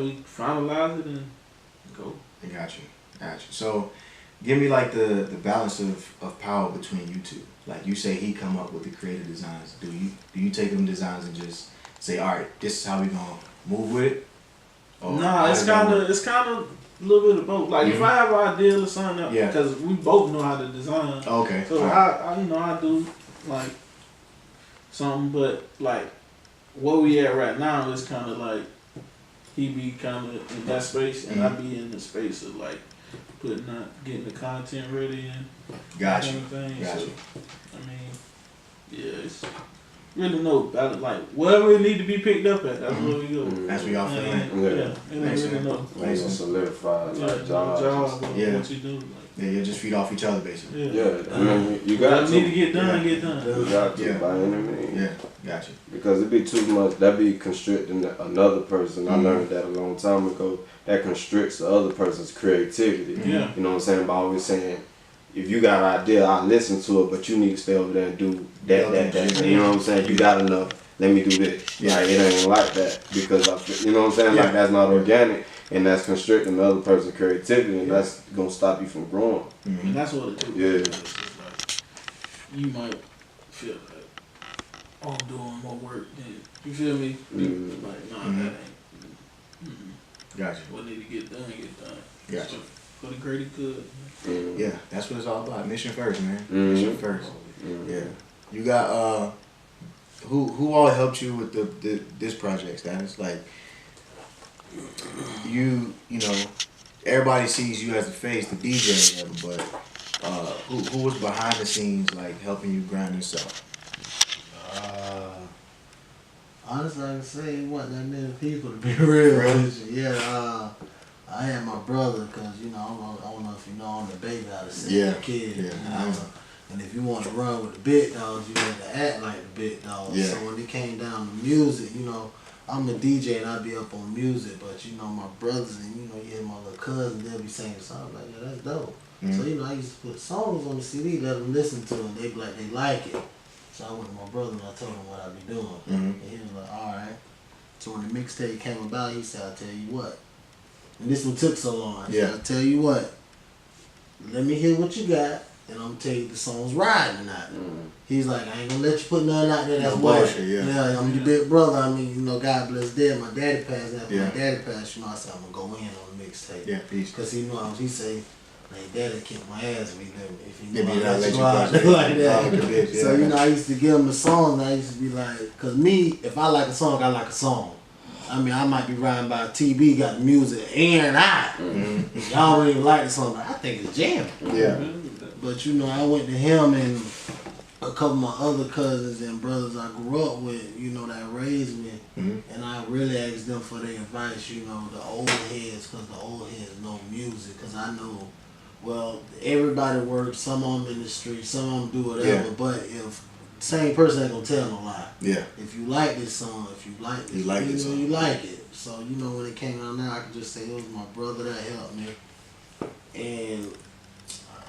[SPEAKER 3] we finalize it and go.
[SPEAKER 1] I got you. So, give me like the balance of power between you two. Like you say, he come up with the creative designs. Do you take them designs and just say, all right, this is how we gonna move with it?
[SPEAKER 3] Nah, it's kind of a little bit of both. Like if I have an idea or something,
[SPEAKER 1] Yeah.
[SPEAKER 3] because we both know how to design.
[SPEAKER 1] Okay.
[SPEAKER 3] So I, you know, I do like something, but like where we at right now is kind of like he be kind of in that space, and I be in the space of like getting the content ready and
[SPEAKER 1] Gotcha.
[SPEAKER 3] kind of thing.
[SPEAKER 1] Gotcha.
[SPEAKER 3] So, I mean, yeah, it's really no about like wherever it need to be picked up at. That's where we go.
[SPEAKER 1] That's where y'all feeling.
[SPEAKER 3] Yeah, it ain't
[SPEAKER 1] Makes
[SPEAKER 3] really
[SPEAKER 1] sense.
[SPEAKER 3] no.
[SPEAKER 2] Like
[SPEAKER 1] Makes sense.
[SPEAKER 2] solidified,
[SPEAKER 3] Yeah,
[SPEAKER 2] like jobs.
[SPEAKER 1] Yeah.
[SPEAKER 3] what you do. Like,
[SPEAKER 1] Yeah, you just feed off each other basically.
[SPEAKER 2] Yeah, I mean, you got
[SPEAKER 3] What
[SPEAKER 2] to.
[SPEAKER 3] need to get done,
[SPEAKER 1] Yeah.
[SPEAKER 3] get done.
[SPEAKER 2] You got to,
[SPEAKER 1] Yeah.
[SPEAKER 2] by any means.
[SPEAKER 1] Yeah, gotcha.
[SPEAKER 2] Because it be too much, that be constricting another person. I learned that a long time ago. That constricts the other person's creativity.
[SPEAKER 3] Yeah.
[SPEAKER 2] You know what I'm saying? By always saying, if you got an idea, I listen to it, but you need to stay over there and do that. You know what I'm saying? You got enough. Let me do this.
[SPEAKER 1] Yeah.
[SPEAKER 2] Like, it ain't like that because you know what I'm saying?
[SPEAKER 1] Yeah.
[SPEAKER 2] Like that's not organic, and that's constricting the other person's creativity, and that's gonna stop you from growing.
[SPEAKER 3] And that's what it do.
[SPEAKER 2] Yeah.
[SPEAKER 3] It's like, you might feel like, oh, I'm doing more work than you feel me. Like, nah, that ain't.
[SPEAKER 1] Gotcha.
[SPEAKER 3] What need to get done, get done.
[SPEAKER 1] Gotcha.
[SPEAKER 3] So, for the greater good.
[SPEAKER 1] Yeah, that's what it's all about. Mission first, man.
[SPEAKER 2] Mhm.
[SPEAKER 1] Mission first. Yeah. You got who all helped you with the this project, Status? Like you know, everybody sees you as the face, the DJ, or whatever, but who was behind the scenes like helping you grind this up?
[SPEAKER 4] Honestly, I can say it wasn't that many people to be real with you. Yeah, I had my brother, because, you know, I don't know if you know, I'm the baby out of 7 kids.
[SPEAKER 1] Yeah,
[SPEAKER 4] You
[SPEAKER 1] I
[SPEAKER 4] know?
[SPEAKER 1] know.
[SPEAKER 4] And if you want to run with the big dogs, you had to act like the big dogs.
[SPEAKER 1] Yeah.
[SPEAKER 4] So when it came down to music, you know, I'm a DJ and I be up on music, but, you know, my brothers and, you know, you hear my little cousins, they'll be singing songs like, yeah, that's dope. So, you know, I used to put songs on the CD, let them listen to them. They be like, they like it. So I went to my brother and I told him what I be doing. And he was like, all right. So when the mixtape came about, he said, I'll tell you what. And this one took so long. I said, I'll tell you what. Let me hear what you got, and I'm gonna tell you the song's riding or not. He's like, I ain't gonna let you put nothing out there that's
[SPEAKER 1] bullshit,
[SPEAKER 4] yeah, I'm your big brother. I mean, you know, God bless dead. My daddy passed. After
[SPEAKER 1] Yeah.
[SPEAKER 4] my daddy passed, you know, I said, I'm gonna go in on the mixtape.
[SPEAKER 1] Yeah, peace.
[SPEAKER 4] Because he knew he say, like, daddy kicked my ass if he
[SPEAKER 1] Yeah,
[SPEAKER 4] knew
[SPEAKER 1] he
[SPEAKER 4] I
[SPEAKER 1] not
[SPEAKER 4] let
[SPEAKER 1] let
[SPEAKER 4] you
[SPEAKER 1] you
[SPEAKER 4] go out
[SPEAKER 1] push it.
[SPEAKER 4] like that.
[SPEAKER 1] Like a bitch, yeah.
[SPEAKER 4] So, you know, I used to give him the songs, and I used to be like, because me, if I like a song, I like a song. I mean, I might be riding by TB, got the music, and y'all don't even like the song, but I think it's jamming.
[SPEAKER 1] Yeah.
[SPEAKER 4] But, you know, I went to him and a couple of my other cousins and brothers I grew up with, you know, that raised me. And I really asked them for their advice, you know, the old heads, because the old heads know music. Because I know, well, everybody works, some of them in the street, some of them do whatever.
[SPEAKER 1] Yeah.
[SPEAKER 4] But if the same person ain't going to tell no lie.
[SPEAKER 1] Yeah.
[SPEAKER 4] If you like this song, if you like this,
[SPEAKER 1] You like this
[SPEAKER 4] know,
[SPEAKER 1] song.
[SPEAKER 4] you like it. So, you know, when it came out now, I can just say it was my brother that helped me. And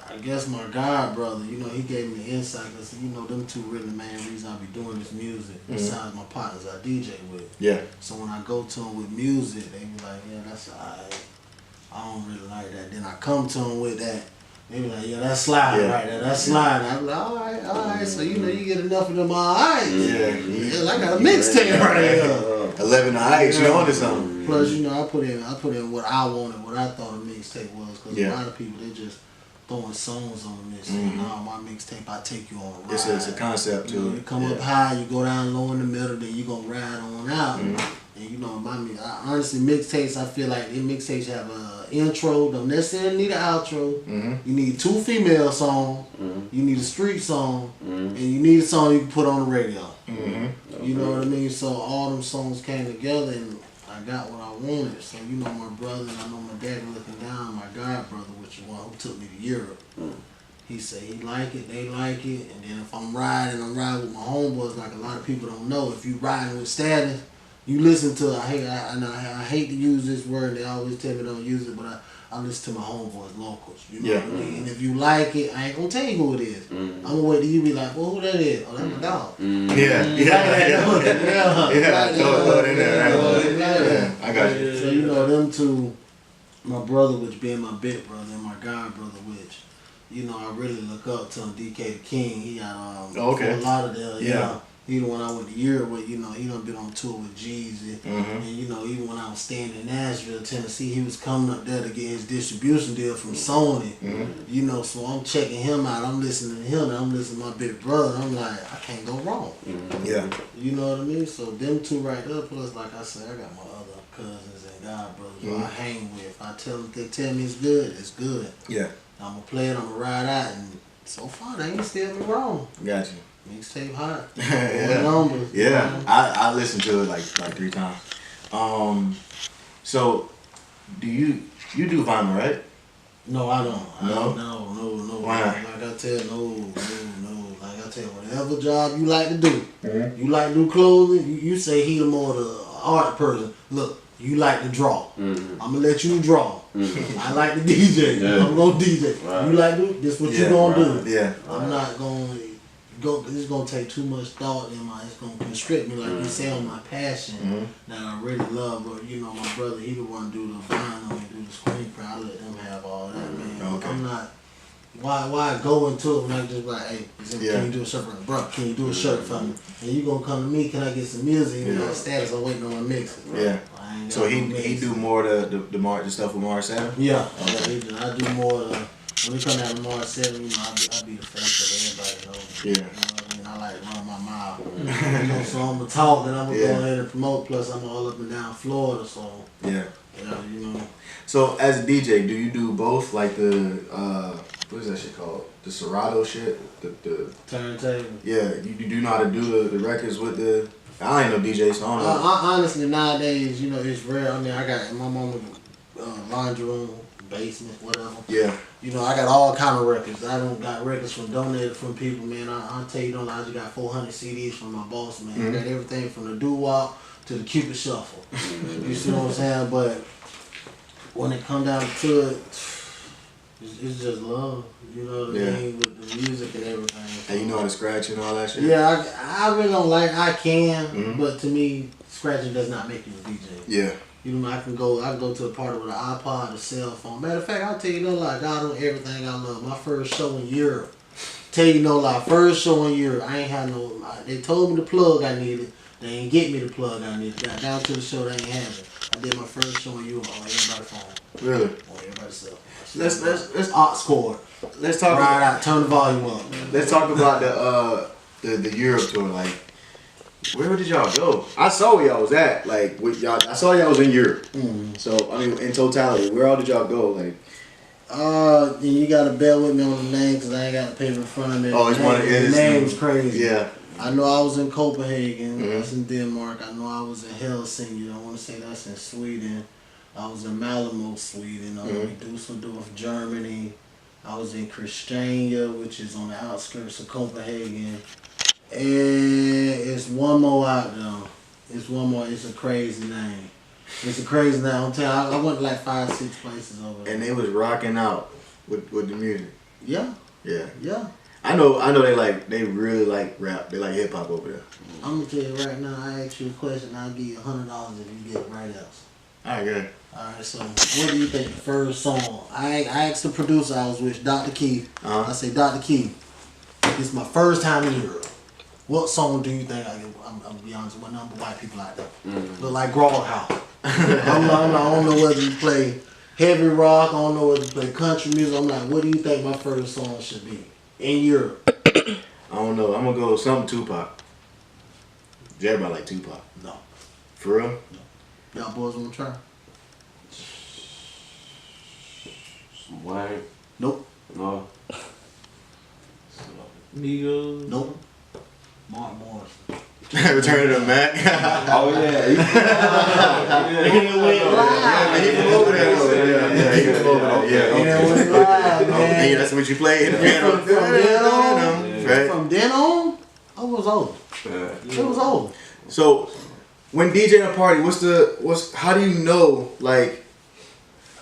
[SPEAKER 4] I guess my god brother, you know, he gave me the insight, because, you know, them two really the main reasons I be doing this music, besides my partners I DJ with.
[SPEAKER 1] Yeah.
[SPEAKER 4] So when I go to them with music, they be like, yeah, that's alright. I don't really like that. Then I come to them with that, they be like, yeah, that's sliding right there, that's sliding. I be like, alright. So, you know, you get enough of them alright.
[SPEAKER 1] Yeah.
[SPEAKER 4] I got a mixtape right here.
[SPEAKER 1] 11 the heights, you on to something.
[SPEAKER 4] Plus, you know, I put in what I wanted, what I thought a mixtape was, because a lot of people, they just throwing songs on this. And no, my mixtape, I take you on a ride.
[SPEAKER 1] It's a concept
[SPEAKER 4] You know,
[SPEAKER 1] to
[SPEAKER 4] you
[SPEAKER 1] it.
[SPEAKER 4] come up high, you go down low in the middle, then you gonna ride on out. And you know, honestly, mixtapes, I feel like mixtapes have a intro, don't necessarily need an outro. You need 2 female songs, you need a street song, and you need a song you can put on the radio. You know what I mean? So all them songs came together and I got what I wanted. So, you know, my brother, and I know my daddy looking down, my god brother, which is one who took me to Europe. He said he like it, they like it, and then if I'm riding with my homeboys, like a lot of people don't know. If you riding with Status, you listen to, I hate to use this word, they always tell me don't use it, but I listen to my homeboys, locals, you know what I mean? And if you like it, I ain't gonna tell you who it is. I'm gonna wait till you be like, well, who that is? Oh, that's my dog.
[SPEAKER 1] Throw it in there.
[SPEAKER 4] Yeah,
[SPEAKER 1] I got you.
[SPEAKER 4] So, you know, them two, my brother, which being my big brother, and my god brother, which, you know, I really look up to him, DK the King. He got
[SPEAKER 1] okay.
[SPEAKER 4] Fort Lauderdale.
[SPEAKER 1] Yeah.
[SPEAKER 4] Even when I went to Europe with, he done been on tour with Gxds. And, even when I was staying in Nashville, Tennessee, he was coming up there to get his distribution deal from Sony. So I'm checking him out. I'm listening to him, and I'm listening to my big brother. And I'm like, I can't go wrong.
[SPEAKER 1] Yeah.
[SPEAKER 4] You know what I mean? So them two right there, plus, like I said, I got my other cousins and god brothers who I hang with. If I tell them, they tell me it's good, it's good.
[SPEAKER 1] Yeah.
[SPEAKER 4] I'm going to play it, I'm going to ride out, and so far, they ain't still me wrong.
[SPEAKER 1] Gotcha.
[SPEAKER 4] Mixtape hot.
[SPEAKER 1] Yeah.
[SPEAKER 4] Numbers,
[SPEAKER 1] Yeah. I listened to it like 3 times. So do you do vinyl, right?
[SPEAKER 4] No, I don't.
[SPEAKER 1] No?
[SPEAKER 4] No.
[SPEAKER 1] Why not?
[SPEAKER 4] Like I tell you, no. Like I tell you, whatever job you like to do. You like to do clothing, you say he more the art person. Look, you like to draw. I'm going to let you draw. I like to DJ. I'm going to DJ.
[SPEAKER 2] Right.
[SPEAKER 4] You like to do, this what you going to do.
[SPEAKER 1] Yeah.
[SPEAKER 4] I'm not going to it's gonna take too much thought in it's gonna constrict me, like you say, on my passion that I really love. But my brother, he the one do the vinyl and do the screen print. I let them have all that, man.
[SPEAKER 1] Okay.
[SPEAKER 4] I'm not. Why go into it when I just like, hey, can you do a shirt for me? Bro, can you do a shirt for me? And you gonna come to me? Can I get some music? Status. I'm waiting on my mixes.
[SPEAKER 1] Yeah. So he do more the stuff with Mars 7?
[SPEAKER 4] Yeah. I do more. When it comes down to Mars 7, I be the face of everybody knows.
[SPEAKER 1] Yeah.
[SPEAKER 4] You know what I mean? I like to run my mouth. So I'm gonna talk, and I'm gonna go ahead and promote. Plus, I'm all up and down Florida, so
[SPEAKER 1] yeah.
[SPEAKER 4] Yeah.
[SPEAKER 1] So as a DJ, do you do both? Like the what is that shit called? The Serato shit. The
[SPEAKER 4] turntable.
[SPEAKER 1] Yeah. You do know how to do the records with the. I ain't no DJ, so I don't know.
[SPEAKER 4] Honestly, nowadays, it's rare. I mean, I got in my mama's laundry room, basement, whatever.
[SPEAKER 1] Yeah.
[SPEAKER 4] I got all kind of records. I don't got records donated from people, man. I'll tell you, I just got 400 CDs from my boss, man. I got everything from the doo-wop to the Cupid Shuffle. You see what I'm saying? But when it come down to it, it's just love. You know what I mean? With the music and everything.
[SPEAKER 1] And you know how to scratch and all that shit?
[SPEAKER 4] Yeah, I really don't like. I can, but to me, scratching does not make you a DJ.
[SPEAKER 1] Yeah.
[SPEAKER 4] I can go to a party with an iPod, a cell phone. Matter of fact, I'll tell you no lie, God on everything I love. My first show in Europe. Tell you no lie, first show in Europe, I ain't had no. They told me the plug I needed. They ain't get me the plug I needed. Got down to the show, they ain't have it. I did my first show in Europe on everybody's phone.
[SPEAKER 1] Really?
[SPEAKER 4] On everybody's cell phone.
[SPEAKER 1] Let's
[SPEAKER 4] aux cord.
[SPEAKER 1] Let's talk.
[SPEAKER 4] Right out, turn the volume up.
[SPEAKER 1] Let's talk about the Europe tour. Like, where did y'all go? I saw where y'all was at. Like, with y'all, I saw y'all was in Europe. So I mean, in totality, where all did y'all go? Like,
[SPEAKER 4] you gotta bear with me on the name because I ain't got the paper in front of me.
[SPEAKER 1] Oh, it's one of
[SPEAKER 4] the name's crazy.
[SPEAKER 1] Yeah.
[SPEAKER 4] I know I was in Copenhagen. That's in Denmark. I know I was in Helsinki. I want to say that's in Sweden. I was in Malmo, Sweden. Dusseldorf, Germany. I was in Christiania, which is on the outskirts of Copenhagen. And it's one more out there. It's one more. It's a crazy name. It's a crazy name. I'm telling you, I went to like 5-6 places over there.
[SPEAKER 1] And they was rocking out with the music.
[SPEAKER 4] Yeah.
[SPEAKER 1] Yeah.
[SPEAKER 4] Yeah.
[SPEAKER 1] I know they really like rap. They like hip hop over there.
[SPEAKER 4] I'm gonna tell you right now, I ask you a question, I'll give you $100 if you get it right answer.
[SPEAKER 1] Alright, good.
[SPEAKER 4] Alright, so what do you think the first song? I asked the producer I was with, Dr. Keith. I say, Dr. Keith, this is my first time in Europe. What song do you think I'm gonna be honest, what number of white people out there? Look like Grog House. I don't know whether you play heavy rock, I don't know whether you play country music. I'm like, what do you think my first song should be in Europe?
[SPEAKER 1] I don't know. I'm gonna go with something Tupac. Everybody like Tupac.
[SPEAKER 4] No.
[SPEAKER 1] For real?
[SPEAKER 4] No. Y'all boys wanna try?
[SPEAKER 2] Some Wayne.
[SPEAKER 4] Nope.
[SPEAKER 2] No.
[SPEAKER 3] Migos.
[SPEAKER 4] Nope. Mark Morris.
[SPEAKER 1] Return to the Mac.
[SPEAKER 2] Oh yeah.
[SPEAKER 4] He went live.
[SPEAKER 1] He from over there. Yeah, he from over there.
[SPEAKER 4] He went live, man.
[SPEAKER 1] Yeah, that's what you play. Hit the piano.
[SPEAKER 4] From then on, I was old. It was old.
[SPEAKER 1] So, when DJing a party, how do you know, like,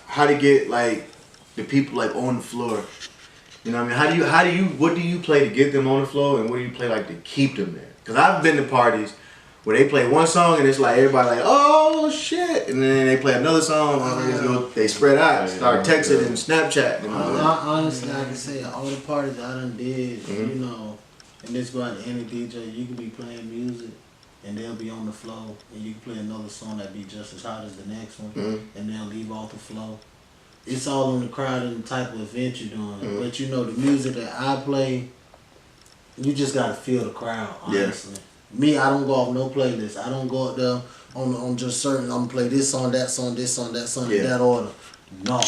[SPEAKER 1] how to get, like, the people, like, on the floor? You know what I mean? What do you play to get them on the floor, and what do you play, like, to keep them there? Because I've been to parties where they play one song, and it's like, everybody like, oh, shit. And then they play another song, and they spread out, start texting and Snapchat. And all that.
[SPEAKER 4] Honestly, I can say all the parties I done did, And this go out to any DJ. You can be playing music, and they'll be on the flow, and you can play another song that be just as hot as the next one, and they'll leave off the flow. It's all on the crowd and the type of event you're doing. But you know, the music that I play, you just gotta feel the crowd, honestly. Yeah. Me, I don't go off no playlist. I don't go up there on just certain, I'm gonna play this song, that song, this song, that song, in that order. No.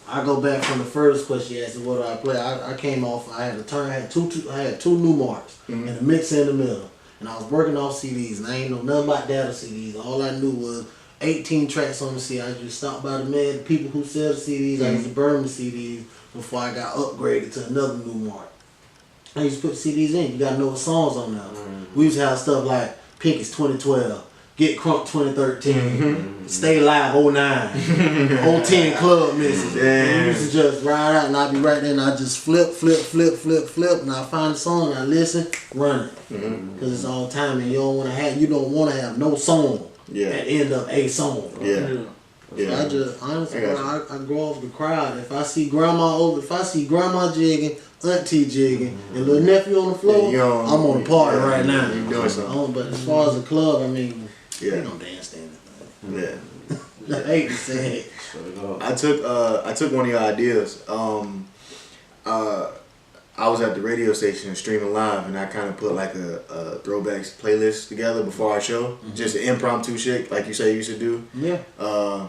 [SPEAKER 4] I go back from the first question you asked me, what do I play? I came off, I had two new marks and a mix in the middle. And I was working off CDs, and I ain't know nothing about data CDs. All I knew was 18 tracks on the CD. I used to stop by the people who sell the CDs. I used to burn the CDs before I got upgraded to another new mark. I used to put CDs in. You gotta know what songs on there. We used to have stuff like Pinky's 2012, Get Crunk 2013, Stay Live 09, 010 Club Misses. And we used to just ride out, and I'd be right there, and I just flip, and I find a song, and I listen, run it, because it's all time, and you don't want to have no song at the end of a song. So I just honestly, I go off the crowd. If I see grandma jigging, auntie jigging, and little nephew on the floor, I'm on the party right now.
[SPEAKER 1] You doing something?
[SPEAKER 4] But as far as the club, I mean, they don't dance standing.
[SPEAKER 1] Yeah.
[SPEAKER 4] I hate to say it.
[SPEAKER 1] I took one of your ideas. I was at the radio station streaming live, and I kind of put like a throwbacks playlist together before our show, just an impromptu shit like you say you used to do.
[SPEAKER 4] Yeah.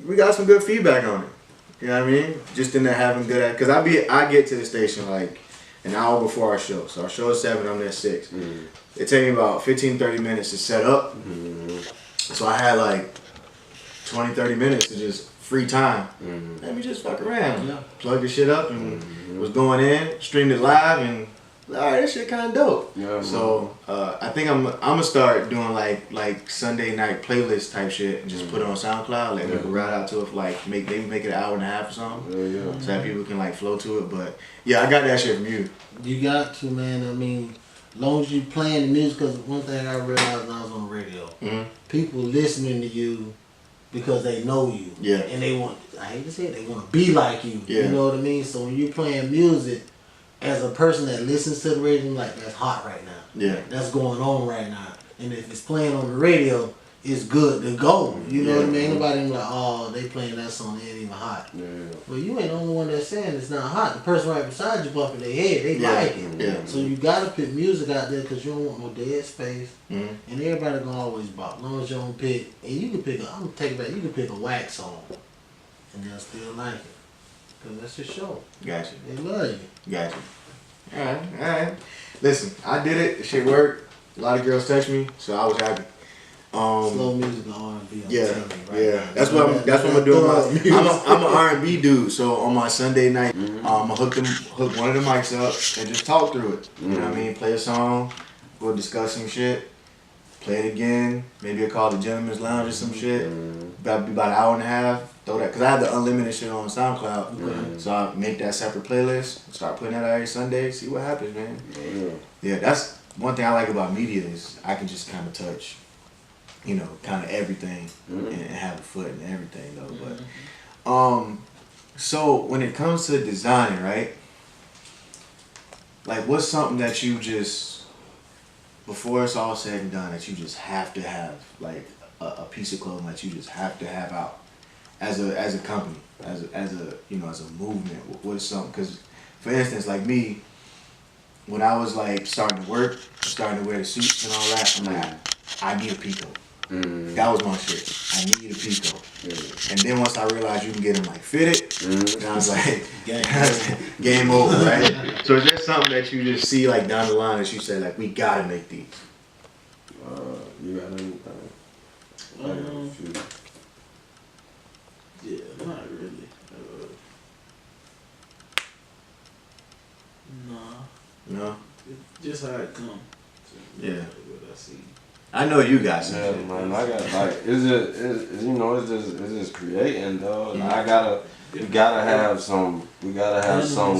[SPEAKER 1] We got some good feedback on it. You know what I mean? Just in there having good, cause I get to the station like an hour before our show. So our show is 7, I'm there at 6. It take me about 15-30 minutes to set up. So I had like 20-30 minutes to just free time. Let me just fuck around. Plug the shit up and was going in, streamed it live, and alright, this shit kind of dope. So I think I'm gonna start doing like Sunday night playlist type shit and just put it on SoundCloud, let people ride out to it for like maybe make it an hour and a half or something, so that people can like flow to it. But yeah, I got that shit from you.
[SPEAKER 4] You got to, man. I mean, as long as you playing the music, because one thing I realized when I was on the radio, people listening to you because they know you.
[SPEAKER 1] Yeah.
[SPEAKER 4] And they want, I hate to say it, they want to be like you.
[SPEAKER 1] Yeah.
[SPEAKER 4] You know what I mean? So when you're playing music, as a person that listens to the radio, like, that's hot right now.
[SPEAKER 1] Yeah.
[SPEAKER 4] That's going on right now. And if it's playing on the radio, it's good to go. You know what I mean? Ain't nobody like, oh, they playing that song, it ain't even hot. Well, you ain't the only one that's saying it's not hot. The person right beside you bumping their head, they like it. So you gotta put music out there because you don't want no dead space. And everybody gonna always bop. As long as you don't pick, and you can pick I'm gonna take it back, you can pick a whack song. And they'll still like it. Because that's your show.
[SPEAKER 1] Gotcha.
[SPEAKER 4] They love you.
[SPEAKER 1] Gotcha. Alright. Listen, I did it. The shit worked. A lot of girls touched me, so I was happy.
[SPEAKER 4] Slow music and R&B.
[SPEAKER 1] That's what I'm gonna do. I'm an R&B dude, so on my Sunday night, I'm gonna hook one of the mics up and just talk through it. You know what I mean? Play a song, we'll discuss some shit, play it again. Maybe I call the Gentleman's Lounge or some shit. That'd be about an hour and a half. Throw that, cause I have the unlimited shit on SoundCloud, so I make that separate playlist. Start putting that out every Sunday. See what happens, man. Yeah, that's one thing I like about media is I can just kind of touch, you know, kind of everything and have a foot in everything though. But so when it comes to designing, right? Like, what's something that you just, before it's all said and done, that you just have to have, like a piece of clothing that you just have to have out as a company, as a you know, as a movement? What's something? Because for instance, like me, when I was like starting to work, starting to wear the suits and all that, I'm like, I need a Pico. That was my shit. I need a Pico. And then once I realized you can get them like fitted, and I was like, game over, right? So is there something that you just see like down the line that you say like, we gotta make these?
[SPEAKER 2] You got anything?
[SPEAKER 3] Yeah, not really.
[SPEAKER 1] No?
[SPEAKER 3] It's just how it comes.
[SPEAKER 1] Yeah.
[SPEAKER 3] What I see.
[SPEAKER 1] I know you got some shit.
[SPEAKER 2] Man, I got like it's just creating, though. We gotta have some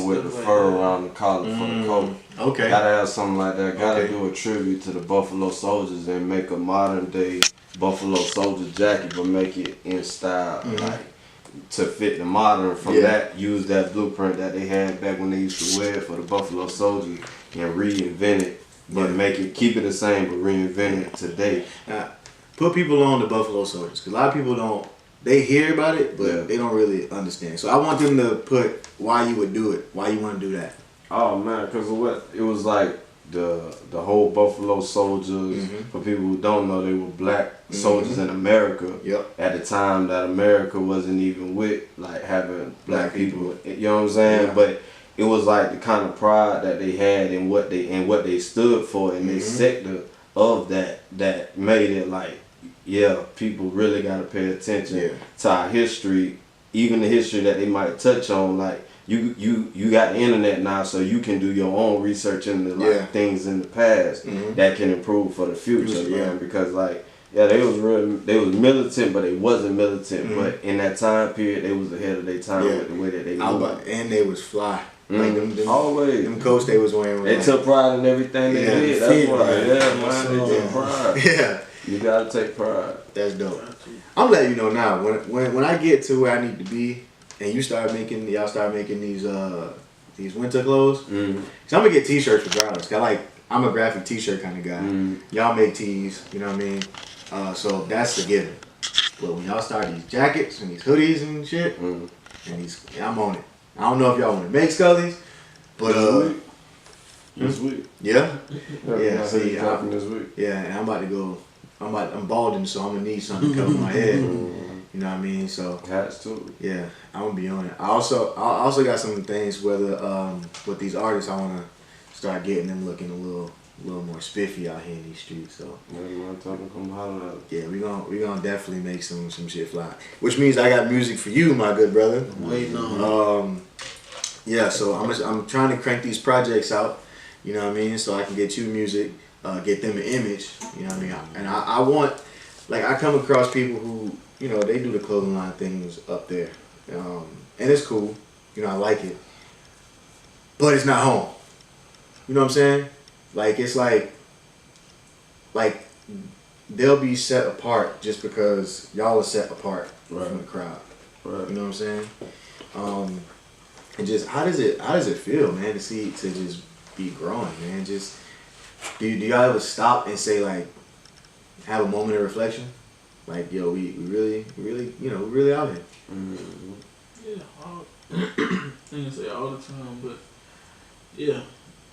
[SPEAKER 2] with the fur around the collar for the coat.
[SPEAKER 1] Okay.
[SPEAKER 2] Gotta have something like that. Gotta do a tribute to the Buffalo Soldiers and make a modern day Buffalo Soldier jacket, but make it in style. Like, to fit the modern from that, use that blueprint that they had back when they used to wear it for the Buffalo Soldiers and reinvent it, but make it, keep it the same, but reinvent it today.
[SPEAKER 1] Put people on the Buffalo Soldiers, because a lot of people don't, they hear about it, but they don't really understand. So I want them to put why you would do it, why you want to do that.
[SPEAKER 2] Oh man, because of what it was like the whole Buffalo Soldiers. For people who don't know, they were black soldiers in America. At the time that America wasn't even with like having black people. You know what I'm saying? But it was like the kind of pride that they had in what they stood for in their sector of that made it like, people really gotta pay attention to our history, even the history that they might touch on. Like you got the internet now, so you can do your own research into like things in the past that can improve for the future, man. Because like they was militant, but they wasn't militant. But in that time period, they was ahead of their time with the way that they moved.
[SPEAKER 1] And they was fly. Like them
[SPEAKER 2] always.
[SPEAKER 1] Them coats they was wearing.
[SPEAKER 2] They took pride in everything they did. That's why. Man, they took pride. You gotta take pride.
[SPEAKER 1] That's dope. I'm letting you know now. When I get to where I need to be, and y'all start making these winter clothes, cause I'm gonna get t-shirts regardless. Cause I'm a graphic t-shirt kind of guy. Y'all make tees, you know what I mean? So that's the given. But when y'all start these jackets and these hoodies and shit, and I'm on it. I don't know if y'all want to make scullies, but
[SPEAKER 2] this week.
[SPEAKER 1] Yeah.
[SPEAKER 2] See, this week.
[SPEAKER 1] Yeah, and I'm about to go. I'm balding, so I'm gonna need something to cover my head. You know what I mean? So
[SPEAKER 2] hats too.
[SPEAKER 1] Yeah, I'm gonna be on it. I also got some things with these artists. I wanna start getting them looking a little more spiffy out here in these streets. So yeah, we gonna definitely make some shit fly. Which means I got music for you, my good brother.
[SPEAKER 4] I'm waiting on.
[SPEAKER 1] Yeah, so I'm trying to crank these projects out. You know what I mean? So I can get you music. Get them an image, you know what I mean? And I want, like, I come across people who, you know, they do the clothing line things up there. And it's cool, you know, I like it. But it's not home. You know what I'm saying? Like, it's like they'll be set apart just because y'all are set apart from the crowd.
[SPEAKER 2] Right.
[SPEAKER 1] You know what I'm saying? And just, how does it feel, man, to just be growing, man? Just, do y'all ever stop and say, like, have a moment of reflection? Like, yo, we really, you know, we really out here.
[SPEAKER 3] Yeah, I ain't say all the time, but yeah,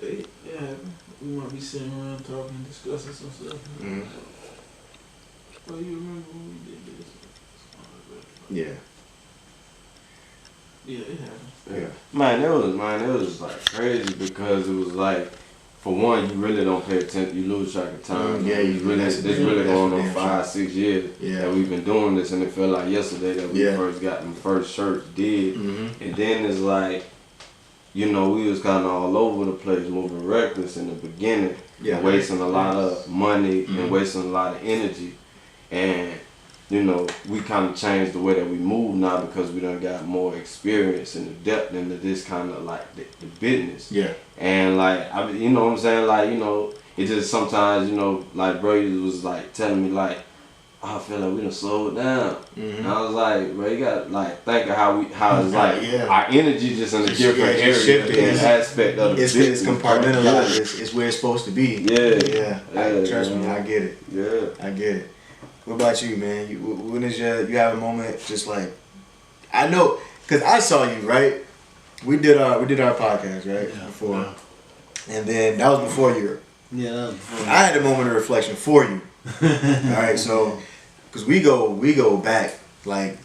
[SPEAKER 3] they happen. We might be sitting around talking, discussing some stuff. Well, you remember when we did this?
[SPEAKER 1] Yeah.
[SPEAKER 3] Yeah, it happened.
[SPEAKER 2] Yeah. Man, it was like crazy because it was like, for one, you really don't pay attention. You lose track of time. This really going on 5-6 years that we've been doing this, and it felt like yesterday that we first got them first shirts did. And then it's like, you know, we was kind of all over the place, moving reckless in the beginning, and wasting a lot of money and wasting a lot of energy. And you know, we kind of changed the way that we move now because we done got more experience and the depth into this kind of like the business. Yeah. And like, you know what I'm saying? Like, you know, it just sometimes, you know, like Brady was like telling me like, oh, I feel like we done slowed down. And I was like, bro, you got like think of how it's like our energy just in a different area and aspect of the business.
[SPEAKER 1] It's compartmentalized. It's where it's supposed to be. Trust me, I get it. I get it. What about you, man? When is you have a moment just like, I know, cause I saw you, right? We did our podcast, right? Before. And then that was before Europe.
[SPEAKER 4] Yeah, that was before.
[SPEAKER 1] I had a moment of reflection for you. Alright, so cause we go back like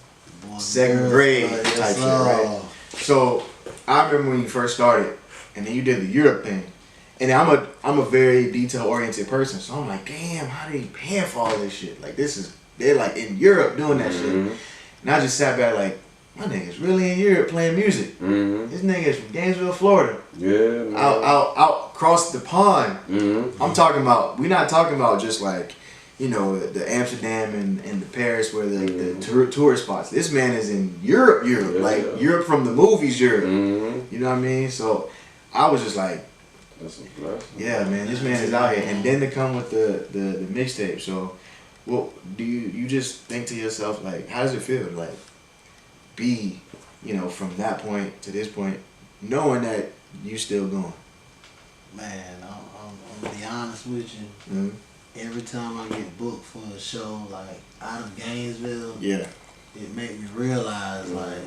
[SPEAKER 1] second grade type shit, right? So I remember when you first started and then you did the Europe thing. And I'm a very detail oriented person, so I'm like, damn, how they paying for all this shit? Like they're like in Europe doing that shit. And I just sat back like, my nigga's really in Europe playing music. This nigga's from Gainesville, Florida. Yeah, man. Out across the pond. I'm talking about, we're not talking about just like, you know, the Amsterdam and the Paris where the tourist spots. This man is in Europe, like Europe from the movies, Europe. You know what I mean? So I was just like, yeah, man, this man is out here, and then to come with the mixtape. So, well, do you just think to yourself like, how does it feel? Like, be, from that point to this point, knowing that you still going?
[SPEAKER 4] Man, I'm gonna be honest with you.
[SPEAKER 1] Mm-hmm.
[SPEAKER 4] Every time I get booked for a show like out of Gainesville,
[SPEAKER 1] Yeah.
[SPEAKER 4] it make me realize like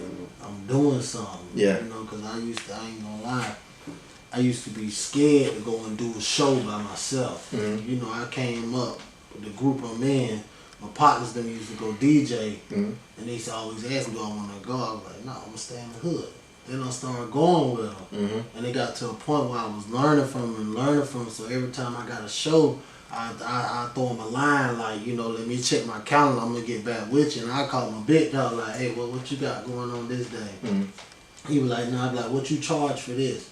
[SPEAKER 4] I'm doing something.
[SPEAKER 1] Yeah.
[SPEAKER 4] Cause I ain't gonna lie, I used to be scared to go and do a show by myself.
[SPEAKER 1] Mm-hmm.
[SPEAKER 4] I came up with the group I'm in. My partners them used to go DJ, and they used to always ask me, do I want to go? I was like, no, I'm gonna stay in the hood. Then I started going with them, and it got to a point where I was learning from them. So every time I got a show, I throw him a line like, let me check my calendar. I'm gonna get back with you. And I call my big dog like, hey, what you got going on this day? He was like, I be like, what you charge for this?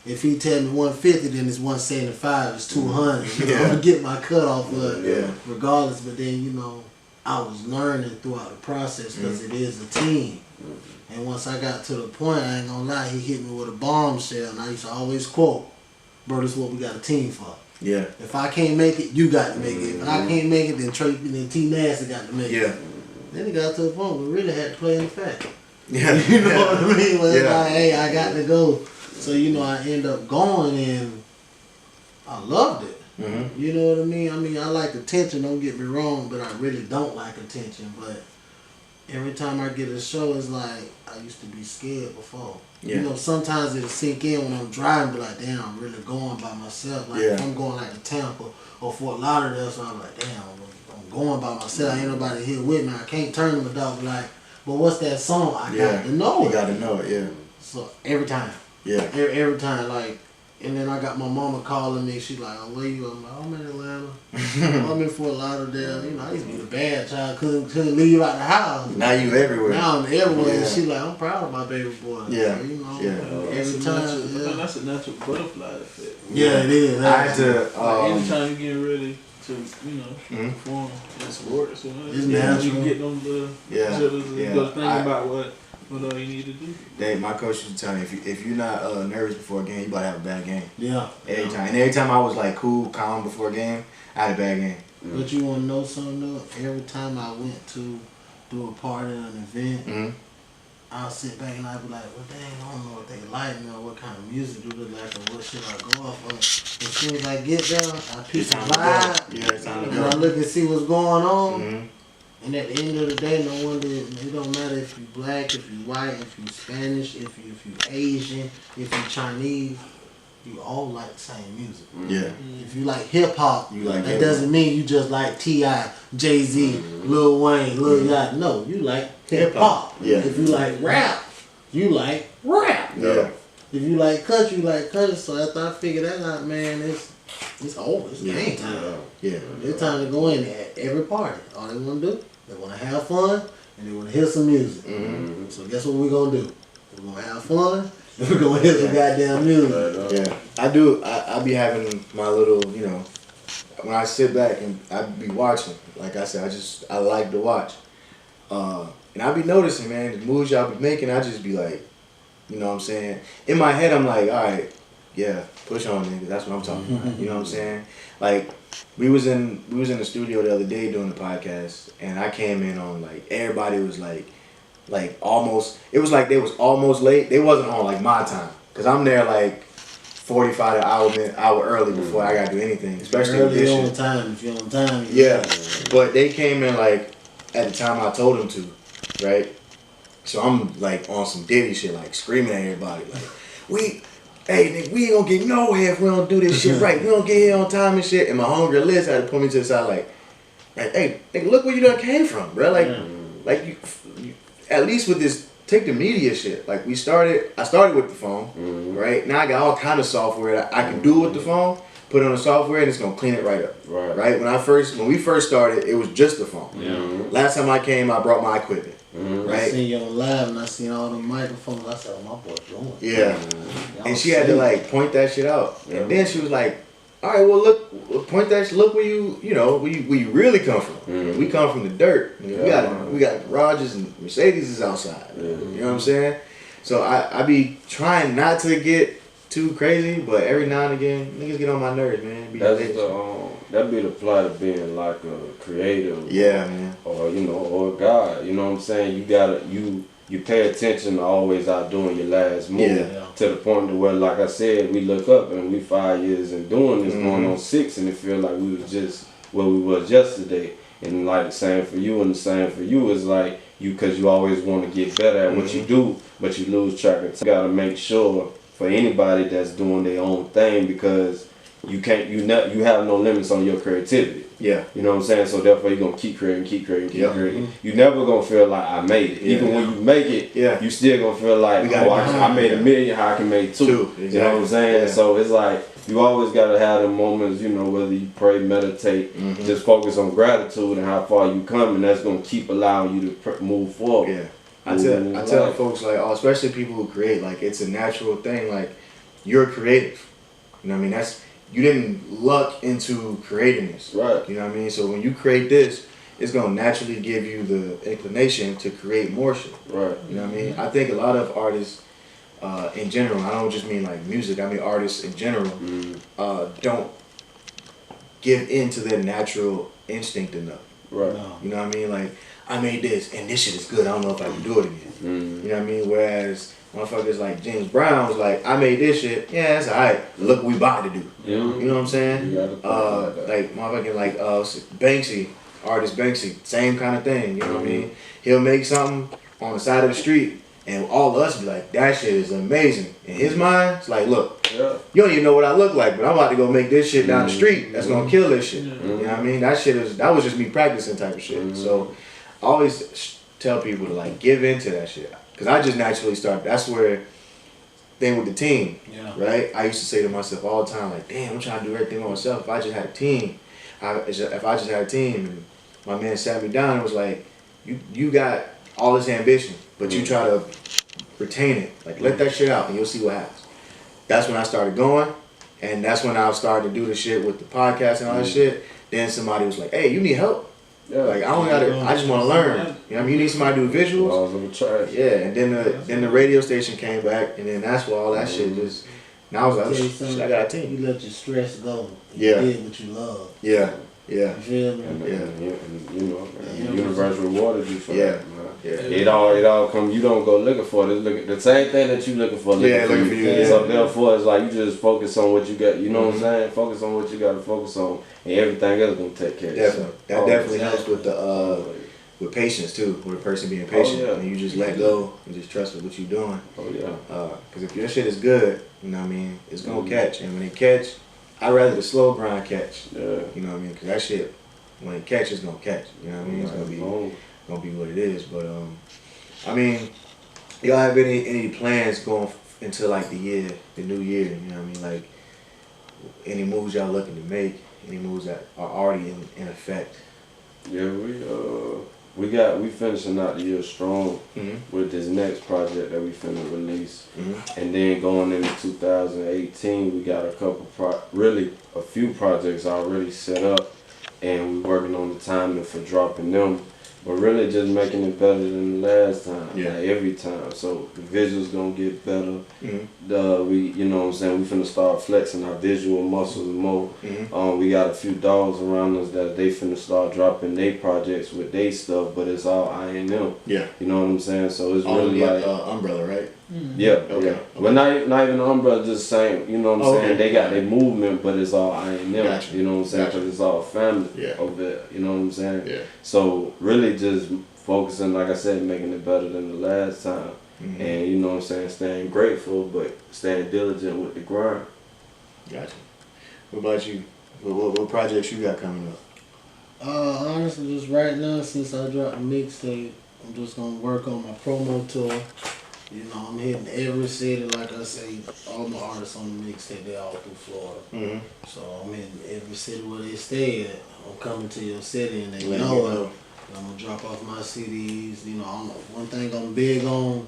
[SPEAKER 4] If he tell me 150, then it's 175. It's 200. I'm gonna get my cut off of it, regardless. But then I was learning throughout the process because it is a team. And once I got to the point, I ain't gonna lie, he hit me with a bombshell, and I used to always quote, bro, this is what we got a team for.
[SPEAKER 1] Yeah.
[SPEAKER 4] If I can't make it, you got to make it. If I can't make it, then Trey and T Nasty got to make it. Then it got to the point where we really had to play in the fact.
[SPEAKER 1] Yeah.
[SPEAKER 4] You know what I mean? Where it's like, hey, I got to go. So, I end up going, and I loved it. You know what I mean? I like attention, don't get me wrong, but I really don't like attention. But every time I get a show, it's like I used to be scared before.
[SPEAKER 1] Yeah.
[SPEAKER 4] Sometimes it'll sink in when I'm driving, but like, damn, I'm really going by myself. Like if I'm going like to Tampa or Fort Lauderdale, so I'm like, damn, I'm going by myself. Ain't nobody here with me. I can't turn to my dog like, but what's that song? I got to know it.
[SPEAKER 1] You got to know it, yeah.
[SPEAKER 4] So every time.
[SPEAKER 1] Yeah.
[SPEAKER 4] Every time, like, and then I got my mama calling me. She like, oh, where you? I'm like, I'm in Atlanta. I'm in Fort Lauderdale. I used to be the bad child. Couldn't leave out the house.
[SPEAKER 1] Now you everywhere.
[SPEAKER 4] Now I'm everywhere. And she like, I'm proud of my baby boy.
[SPEAKER 1] Yeah.
[SPEAKER 4] So, every time.
[SPEAKER 3] That's a natural butterfly effect.
[SPEAKER 4] Yeah, it is.
[SPEAKER 1] I had to.
[SPEAKER 3] Anytime you get ready to, perform in sports,
[SPEAKER 4] it's natural.
[SPEAKER 3] You can get them the think about what all you need to do.
[SPEAKER 1] My coach used to tell me, if you're not nervous before a game, you about to have a bad game.
[SPEAKER 4] Yeah.
[SPEAKER 1] Every time. And every time I was like cool, calm before a game, I had a bad game.
[SPEAKER 4] But you want to know something though? Every time I went to do a party or an event, I'll sit back and I'll be like, well, dang, I don't know what they like me or what kind of music do they like or what should I go off of. As soon as I get there, I pick the vibe,
[SPEAKER 1] it's time to
[SPEAKER 4] and
[SPEAKER 1] go.
[SPEAKER 4] I look and see what's going on. And at the end of the day, no wonder it don't matter if you black, if you white, if you Spanish, if you Asian, if you Chinese, you all like the same music.
[SPEAKER 1] Yeah.
[SPEAKER 4] If you like hip hop,
[SPEAKER 1] that
[SPEAKER 4] doesn't mean you just like T.I., Jay-Z, Lil Wayne, Lil Yachty. No, you like hip hop.
[SPEAKER 1] Yeah.
[SPEAKER 4] If you like rap, you like rap.
[SPEAKER 1] Yeah.
[SPEAKER 4] If you like country, you like country. So after I figured that out, man, it's over. It's game time.
[SPEAKER 1] Yeah.
[SPEAKER 4] It's time to go in there at every party. All they want to do, they want to have fun and they want to hear some music. So guess what we're going to do? We're going to have fun and we're going to hear some goddamn music.
[SPEAKER 1] Yeah. I do. I be having my little, when I sit back and I be watching, like I said, I like to watch. And I be noticing, man, the moves y'all be making, I just be like, you know what I'm saying? In my head, I'm like, all right, yeah, push on, nigga. That's what I'm talking about. You know what I'm saying? Like, we was in the studio the other day doing the podcast, and I came in on, like, everybody was like almost, it was like they was almost late. They wasn't on, like, my time. Because I'm there, like, 45 an hour early before I got to do anything, especially with this shit.
[SPEAKER 4] If you're on time.
[SPEAKER 1] Yeah, but they came in, like, at the time I told them to, right? So I'm, like, on some Diddy shit, like, screaming at everybody, like, hey, nigga, we ain't gonna get nowhere if we don't do this shit right. We don't get here on time and shit. And my homegirl Liz had to pull me to the side, like, hey, nigga, look where you done came from, bro. Like you, at least with this, take the media shit. Like, I started with the phone, right? Now I got all kind of software that I can do with the phone. Put it on the software and it's gonna clean it right up. Right. When we first started, it was just the phone. Last time I came, I brought my equipment. Right.
[SPEAKER 4] I seen you on live and I seen all the microphones. I said, oh, my boy doing.
[SPEAKER 1] Yeah. And she had to like point that shit out. And then she was like, all right, well look, point that shit, look where where you really come from. We come from the dirt. We got garages and Mercedes is outside. You know what I'm saying? So I be trying not to get too crazy, but every now and again, niggas get on my nerves, man.
[SPEAKER 2] That'd be the plight of being like a creative.
[SPEAKER 1] Yeah, man.
[SPEAKER 2] Or, or a God. You know what I'm saying? you pay attention to always outdoing your last move.
[SPEAKER 4] Yeah.
[SPEAKER 2] To the point to where, like I said, we look up and we 5 years in doing this, going on 6, and it feel like we was just where we was yesterday. And like the same for you, and the same for you is like because you always want to get better at what you do, but you lose track of time. You gotta make sure for anybody that's doing their own thing, because you have no limits on your creativity.
[SPEAKER 1] Yeah.
[SPEAKER 2] You know what I'm saying? So therefore you're gonna keep creating. You never gonna feel like I made it. Even when you make it, you still gonna feel like, oh, I made $1 million, how I can make 2.
[SPEAKER 1] Exactly.
[SPEAKER 2] You know what I'm saying? So it's like you always gotta have the moments, you know, whether you pray, meditate, just focus on gratitude and how far you come, and that's gonna keep allowing you to move forward.
[SPEAKER 1] Yeah. I tell folks, like, especially people who create, like, it's a natural thing. Like, you're creative. You know what I mean? You didn't luck into creating this.
[SPEAKER 2] Right.
[SPEAKER 1] You know what I mean? So when you create this, it's going to naturally give you the inclination to create more shit.
[SPEAKER 2] Right.
[SPEAKER 1] You know what I mean? I think a lot of artists in general, I don't just mean like music, I mean artists in general, don't give in to their natural instinct enough.
[SPEAKER 2] Right.
[SPEAKER 4] No.
[SPEAKER 1] You know what I mean? Like, I made this and this shit is good. I don't know if I can do it again. You know what I mean? Whereas motherfuckers like James Brown was like, I made this shit. Yeah, that's alright. Look what we about to do.
[SPEAKER 2] Yeah.
[SPEAKER 1] You know what I'm saying?
[SPEAKER 2] You gotta
[SPEAKER 1] Like motherfucking like Banksy, artist Banksy, same kind of thing. You know what I mean? He'll make something on the side of the street, and all of us be like, that shit is amazing. In his mind, it's like, look, you don't even know what I look like, but I'm about to go make this shit down the street. That's gonna kill this shit. You know what I mean? That was just me practicing type of shit. So I always tell people to like give into that shit. Cause I just naturally started. That's where thing with the team, right? I used to say to myself all the time, like, damn, I'm trying to do everything by myself. If I just had a team, and my man sat me down and was like, you got all this ambition, but you try to retain it. Like, let that shit out and you'll see what happens. That's when I started going, and that's when I started to do the shit with the podcast and all that shit. Then somebody was like, hey, you need help?
[SPEAKER 2] Yeah.
[SPEAKER 1] Like, I just want to learn. You know what I mean? You need somebody to do visuals. Yeah, and then the radio station came back, and then that's where all that shit just. Now I was like, shit, I got a team.
[SPEAKER 4] You let your stress go.
[SPEAKER 1] Yeah.
[SPEAKER 4] You did what you love.
[SPEAKER 1] Yeah.
[SPEAKER 4] You feel me?
[SPEAKER 2] And you know, the universe rewarded you for that. Man.
[SPEAKER 1] Yeah.
[SPEAKER 2] It all come. You don't go looking for it. The same thing that you looking for.
[SPEAKER 1] Looking for you.
[SPEAKER 2] So therefore, it's like you just focus on what you got. You know what I'm saying? Focus on what you got to focus on, and everything else gonna take care of itself.
[SPEAKER 1] That definitely helps with the with patience too. With a person being patient, and you just let go and just trust with what you're doing.
[SPEAKER 2] Oh yeah.
[SPEAKER 1] Because if your shit is good, you know what I mean, it's gonna catch, and when it catch, I'd rather the slow grind catch.
[SPEAKER 2] Yeah.
[SPEAKER 1] You know what I mean? Because that shit, when it catches, it's gonna catch. You know what I mean? It's gonna be what it is. But I mean, y'all have any plans going into like the new year? You know what I mean? Like any moves y'all looking to make? Any moves that are already in effect?
[SPEAKER 2] Yeah, we finishing out the year strong with this next project that we finna release, and then going into 2018, we got a few projects already set up, and we working on the timing for dropping them. But really just making it better than the last time, like every time. So the visuals gonna get better. You know what I'm saying, we finna start flexing our visual muscles more. We got a few dogs around us that they finna start dropping their projects with their stuff, but it's all INM.
[SPEAKER 1] Yeah.
[SPEAKER 2] You know what I'm saying? So it's
[SPEAKER 1] all
[SPEAKER 2] really like
[SPEAKER 1] umbrella, right?
[SPEAKER 2] Yeah. But not even umbrella, just saying. You know what I'm saying?
[SPEAKER 1] Okay.
[SPEAKER 2] They got their movement, but it's all INM.
[SPEAKER 1] Gotcha.
[SPEAKER 2] You know what I'm saying? Because it's all family over there. You know what I'm saying? Yeah. So really just focusing, like I said, making it better than the last time. And you know what I'm saying, staying grateful, but staying diligent with the grind.
[SPEAKER 1] Gotcha. What about you? What projects you got coming up?
[SPEAKER 4] Honestly, just right now, since I dropped the mixtape, I'm just gonna work on my promo tour. You know, I'm hitting every city, like I say, all my artists on the mixtape, they all through Florida. So I'm hitting every city where they stay at. I'm coming to your city and they know it. I'm gonna drop off my CDs. You know, one thing I'm big on,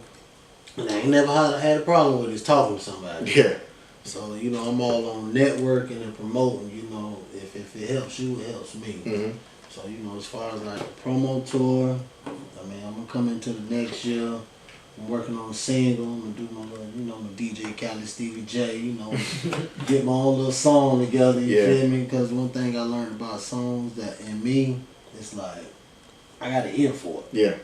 [SPEAKER 4] and I ain't never had a problem with, is talking to somebody.
[SPEAKER 1] Yeah.
[SPEAKER 4] So, you know, I'm all on networking and promoting. You know, if it helps you, it helps me. So, you know, as far as like the promo tour, I mean, I'm gonna come into the next year. I'm working on a single. I'm gonna do my little, you know, my DJ Khaled Stevie J. You know, get my own little song together. You feel me? Because one thing I learned about songs that in me, it's like I got an ear for it.
[SPEAKER 1] Yeah.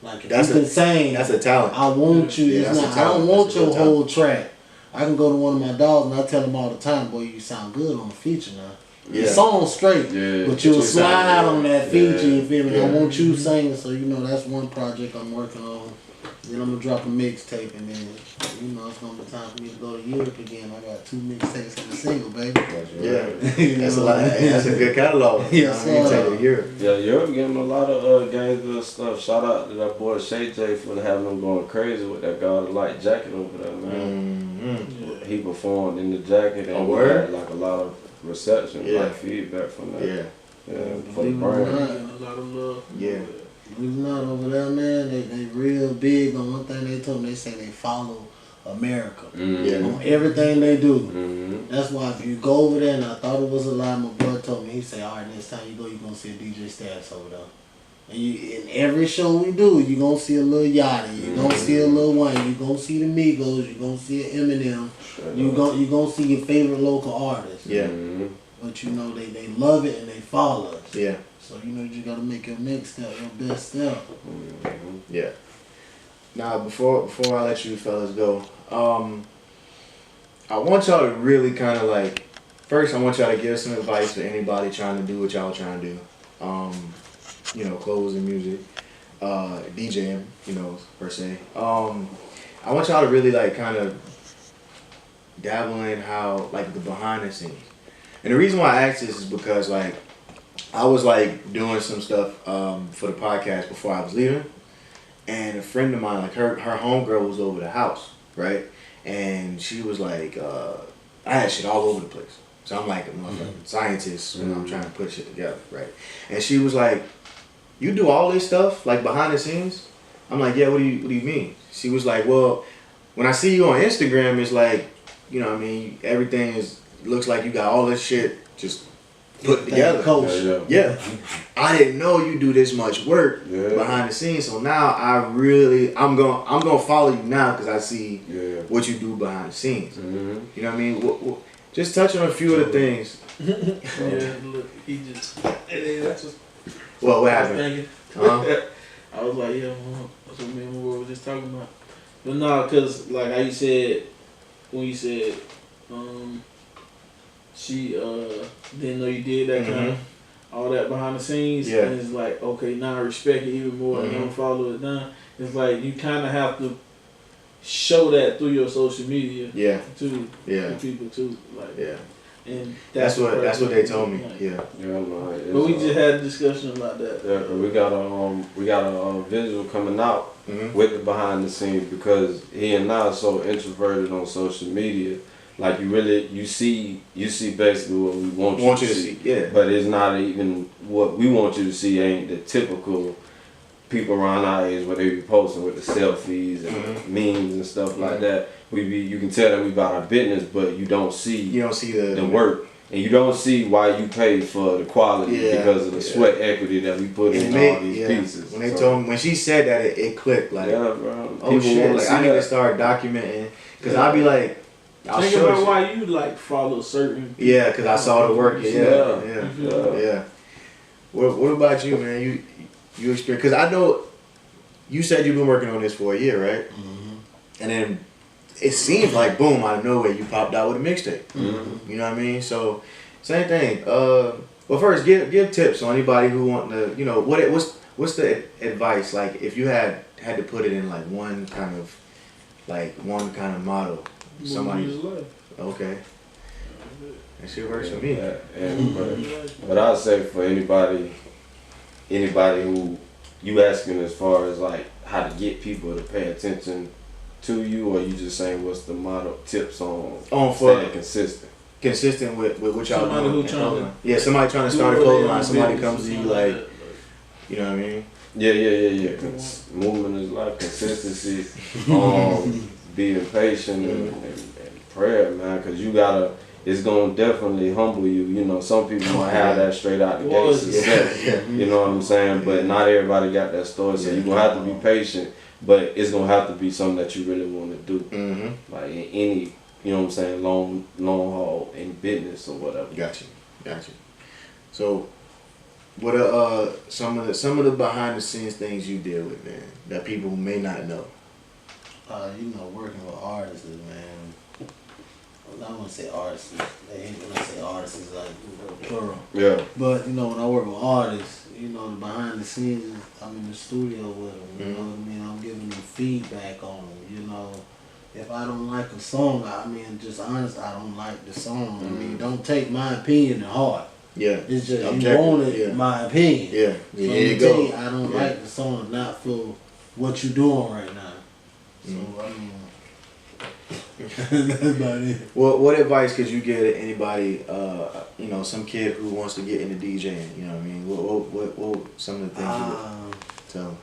[SPEAKER 4] Like if
[SPEAKER 1] That's
[SPEAKER 4] you can sing,
[SPEAKER 1] that's a talent.
[SPEAKER 4] I want you.
[SPEAKER 1] Yeah,
[SPEAKER 4] It's
[SPEAKER 1] that's
[SPEAKER 4] not.
[SPEAKER 1] a
[SPEAKER 4] I don't
[SPEAKER 1] talent.
[SPEAKER 4] want
[SPEAKER 1] That's a
[SPEAKER 4] your
[SPEAKER 1] real
[SPEAKER 4] whole track. I can go to one of my dogs and I tell them all the time, boy, you sound good on the feature now.
[SPEAKER 1] Yeah.
[SPEAKER 4] The song's straight,
[SPEAKER 2] Yeah.
[SPEAKER 4] but you'll
[SPEAKER 1] you
[SPEAKER 4] slide
[SPEAKER 1] sound
[SPEAKER 4] on that feature.
[SPEAKER 2] Yeah.
[SPEAKER 4] You feel me?
[SPEAKER 1] Yeah.
[SPEAKER 4] I want you singing, so you know that's one project I'm working on. Then I'm gonna drop a mixtape, and then you know it's gonna be time for me to go to Europe again. I got 2 mixtapes and a single, baby.
[SPEAKER 1] Yeah,
[SPEAKER 4] You
[SPEAKER 1] that's a
[SPEAKER 4] know
[SPEAKER 1] lot.
[SPEAKER 4] what I mean?
[SPEAKER 1] That's a good catalog.
[SPEAKER 4] Yes,
[SPEAKER 1] You know what I mean?
[SPEAKER 4] sir.
[SPEAKER 1] Take a year.
[SPEAKER 2] Yeah, Europe getting a lot of gangster stuff. Shout out to that boy Shay J for having them going crazy with that God Light jacket over there, man.
[SPEAKER 1] Mm-hmm.
[SPEAKER 2] He performed in the jacket and
[SPEAKER 1] Oh,
[SPEAKER 2] we
[SPEAKER 1] word?
[SPEAKER 2] had like a lot of reception,
[SPEAKER 1] Yeah.
[SPEAKER 2] like feedback from that.
[SPEAKER 1] Yeah,
[SPEAKER 2] For the
[SPEAKER 4] Believe it
[SPEAKER 3] I'm
[SPEAKER 4] or
[SPEAKER 2] brand.
[SPEAKER 4] not.
[SPEAKER 3] getting a lot of love.
[SPEAKER 1] yeah,
[SPEAKER 4] Believe it or not, over there, man, they real big on one thing they told me. They say they follow America
[SPEAKER 1] Yeah.
[SPEAKER 4] on everything they do.
[SPEAKER 2] Mm-hmm.
[SPEAKER 4] That's why if you go over there, and I thought it was a lie, my boy told me, he said, all right, next time you go, you're going to see a DJ Stats over there. And you, in every show we do, you're going to see a little Yachty, you're going to see a Lil Wayne, you're going to see the Migos, you're going to see an Eminem, you're going to see your favorite local artist.
[SPEAKER 1] yeah,
[SPEAKER 2] Mm-hmm.
[SPEAKER 4] But you know, they love it and they follow us.
[SPEAKER 1] yeah,
[SPEAKER 4] So you know, you just got to make your next step your best step.
[SPEAKER 2] Mm-hmm.
[SPEAKER 1] yeah. Now, before I let you fellas go, I want y'all to really kind of like, first I want y'all to give some advice for anybody trying to do what y'all trying to do. You know, clothes and music, DJing, you know, per se. I want y'all to really like kind of dabble in how, like, the behind the scenes. And the reason why I asked this is because, like, I was like doing some stuff for the podcast before I was leaving, and a friend of mine, like her homegirl was over the house, right? And she was like, I had shit all over the place. So I'm like a motherfucking scientist when I'm trying to put shit together, right? And she was like, you do all this stuff, like behind the scenes? I'm like, yeah, what do you mean? She was like, well, when I see you on Instagram, it's like, you know what I mean, everything looks like you got all this shit just put together.
[SPEAKER 4] Coach.
[SPEAKER 1] Yeah. I didn't know you do this much work
[SPEAKER 2] Yeah.
[SPEAKER 1] behind the scenes. So now I'm gonna follow you now because I see
[SPEAKER 2] Yeah.
[SPEAKER 1] what you do behind the scenes.
[SPEAKER 2] Mm-hmm.
[SPEAKER 1] You know what I mean? Just touch on a few of the things.
[SPEAKER 3] Yeah, look, he just. That's just.
[SPEAKER 1] Well, what
[SPEAKER 3] I was
[SPEAKER 1] happened?
[SPEAKER 3] thinking.
[SPEAKER 1] Uh-huh.
[SPEAKER 3] I was like, yeah, that's what me and my boy were just talking about. But no, cause like how you said, when you said, she didn't know you did that kind of all that behind the scenes.
[SPEAKER 1] Yeah.
[SPEAKER 3] And it's like, okay, now I respect it even more and don't follow it down. It's like you kind of have to show that through your social media
[SPEAKER 1] Yeah.
[SPEAKER 3] too,
[SPEAKER 1] Yeah.
[SPEAKER 3] to people too. Like,
[SPEAKER 1] Yeah.
[SPEAKER 3] and
[SPEAKER 1] That's what they told me.
[SPEAKER 3] Like,
[SPEAKER 1] Yeah.
[SPEAKER 2] Yeah, no, it's,
[SPEAKER 3] But we just had a discussion about that.
[SPEAKER 2] yeah, 'cause we got a visual coming out
[SPEAKER 1] Mhm.
[SPEAKER 2] with the behind the scenes because he and I are so introverted on social media. Like you see basically what we want you to see.
[SPEAKER 1] Yeah.
[SPEAKER 2] But it's not even what we want you to see. Ain't the typical people around our age where they be posting with the selfies and memes and stuff like that. You can tell that we about our business, but you don't see
[SPEAKER 1] You don't see
[SPEAKER 2] the work, and you don't see why you pay for the quality
[SPEAKER 1] Yeah,
[SPEAKER 2] because of the
[SPEAKER 1] yeah.
[SPEAKER 2] sweat equity that we put in all these pieces.
[SPEAKER 1] When they
[SPEAKER 2] So,
[SPEAKER 1] told me, when she said that, it clicked. Like,
[SPEAKER 2] yeah, bro.
[SPEAKER 1] oh shit!
[SPEAKER 2] wanna
[SPEAKER 1] Like,
[SPEAKER 2] see
[SPEAKER 1] I need to
[SPEAKER 2] that.
[SPEAKER 1] start documenting because I'll be like, I'll
[SPEAKER 3] Think
[SPEAKER 1] show
[SPEAKER 3] about
[SPEAKER 1] you.
[SPEAKER 3] why you like follow certain.
[SPEAKER 1] Yeah, because I saw the work. Yeah,
[SPEAKER 2] Yeah.
[SPEAKER 1] yeah,
[SPEAKER 2] Yeah.
[SPEAKER 1] yeah. What about you, man? You experience? Because I know you said you've been working on this for a year, right? And then it seems like boom out of nowhere you popped out with a mixtape. You know what I mean? So same thing. Well, first give tips on anybody who want to. You know what's the advice like if you had to put it in like one kind of motto. Somebody. Okay. That shit works for me.
[SPEAKER 2] Yeah, and but I'd say for anybody who you asking as far as like how to get people to pay attention to you, or you just saying what's the motto tips on
[SPEAKER 1] For
[SPEAKER 2] staying consistent
[SPEAKER 1] with what y'all
[SPEAKER 3] Somebody
[SPEAKER 1] doing.
[SPEAKER 3] who trying to
[SPEAKER 1] somebody trying to
[SPEAKER 3] do
[SPEAKER 1] start a
[SPEAKER 3] what
[SPEAKER 1] clothing
[SPEAKER 3] they
[SPEAKER 1] line.
[SPEAKER 3] on
[SPEAKER 1] Somebody
[SPEAKER 3] business
[SPEAKER 1] comes to you
[SPEAKER 3] or
[SPEAKER 1] like,
[SPEAKER 3] something
[SPEAKER 1] you know what I mean?
[SPEAKER 2] Yeah. Movement is life. Consistency. Being patient and prayer, man. Cause you gotta. It's gonna definitely humble you. You know, some people might have that straight out the gate success. You know what I'm saying? But not everybody got that story. So you're gonna have to be patient. But it's gonna have to be something that you really want to do. Like in any, you know what I'm saying, long haul in business or whatever.
[SPEAKER 1] Got you. So What are some of the behind the scenes things you deal with, man, that people may not know?
[SPEAKER 4] You know, working with artists, man. Well, I wouldn't say artists. They hate when I say artists, it's like plural.
[SPEAKER 2] Yeah.
[SPEAKER 4] But you know, when I work with artists, you know, the behind the scenes, I'm in the studio with them. You know what I mean? I'm giving them feedback on them. You know, if I don't like a song, I mean, just honest, I don't like the song. I mean, don't take my opinion to heart.
[SPEAKER 1] Yeah.
[SPEAKER 4] It's just
[SPEAKER 1] Objective,
[SPEAKER 4] you wanted my opinion.
[SPEAKER 1] Yeah.
[SPEAKER 4] So
[SPEAKER 1] Here
[SPEAKER 4] I'm
[SPEAKER 1] you
[SPEAKER 4] tell
[SPEAKER 1] go.
[SPEAKER 4] you, I don't like the song, not for what you're doing right now. So I mean, that's about it.
[SPEAKER 1] Well, what advice could you give to anybody, you know, some kid who wants to get into DJing? You know what I mean? What some of the things you would tell them?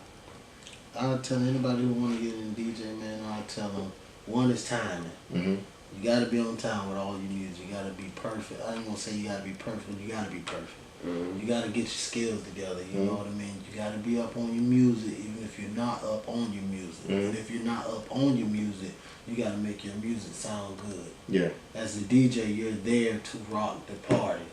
[SPEAKER 4] I'll tell anybody who want to get into DJ, man, I'll tell them, one is timing.
[SPEAKER 1] Mm-hmm.
[SPEAKER 4] You got to be on time with all your music. You got to be perfect. I ain't going to say you got to be perfect, but you got to be perfect.
[SPEAKER 2] Mm-hmm.
[SPEAKER 4] You got to get your skills together, you know what I mean? You got to be up on your music, even if you're not up on your music. And if you're not up on your music, you got to make your music sound good.
[SPEAKER 1] Yeah.
[SPEAKER 4] As a DJ, you're there to rock the party.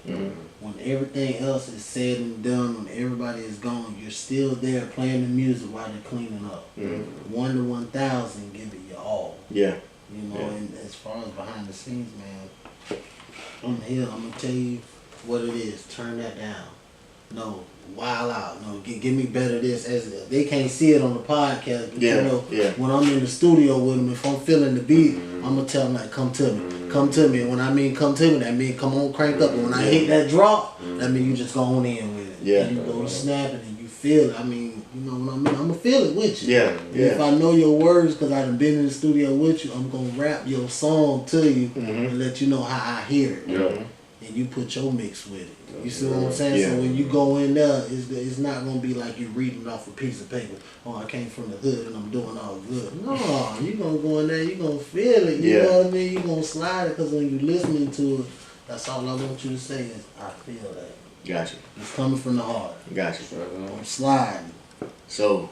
[SPEAKER 4] When everything else is said and done, when everybody is gone, you're still there playing the music while they're cleaning up. 1 to 1,000, give it your all.
[SPEAKER 1] Yeah.
[SPEAKER 4] You know, and as far as behind the scenes, man, I'm here, I'm going to tell you what it is. Turn that down. No, wild out. No, give me better this. As they can't see it on the podcast, but you know, when I'm in the studio with them, if I'm feeling the beat, I'm going to tell them, like, come to me. Come to me. And when I mean come to me, that mean come on, crank up. And when I hit that drop, that mean you just go on in with it.
[SPEAKER 1] Yeah.
[SPEAKER 4] And you go snapping and you feel it. I mean, you know what I mean? I'm going to feel it with you.
[SPEAKER 1] Yeah.
[SPEAKER 4] And if I know your words, because I done been in the studio with you, I'm going to rap your song to you and let you know how I hear it.
[SPEAKER 2] Yeah.
[SPEAKER 4] And you put your mix with it. You see what I'm saying? So when you go in there, it's not going to be like you're reading off a piece of paper. Oh, I came from the hood and I'm doing all good. No, you're going to go in there, you're going to feel it. You know what I mean? You're going to slide it because when you're listening to it, that's all I want you to say is, I feel that.
[SPEAKER 1] Gotcha.
[SPEAKER 4] It's coming from the heart.
[SPEAKER 1] Gotcha.
[SPEAKER 4] I'm sliding.
[SPEAKER 1] So.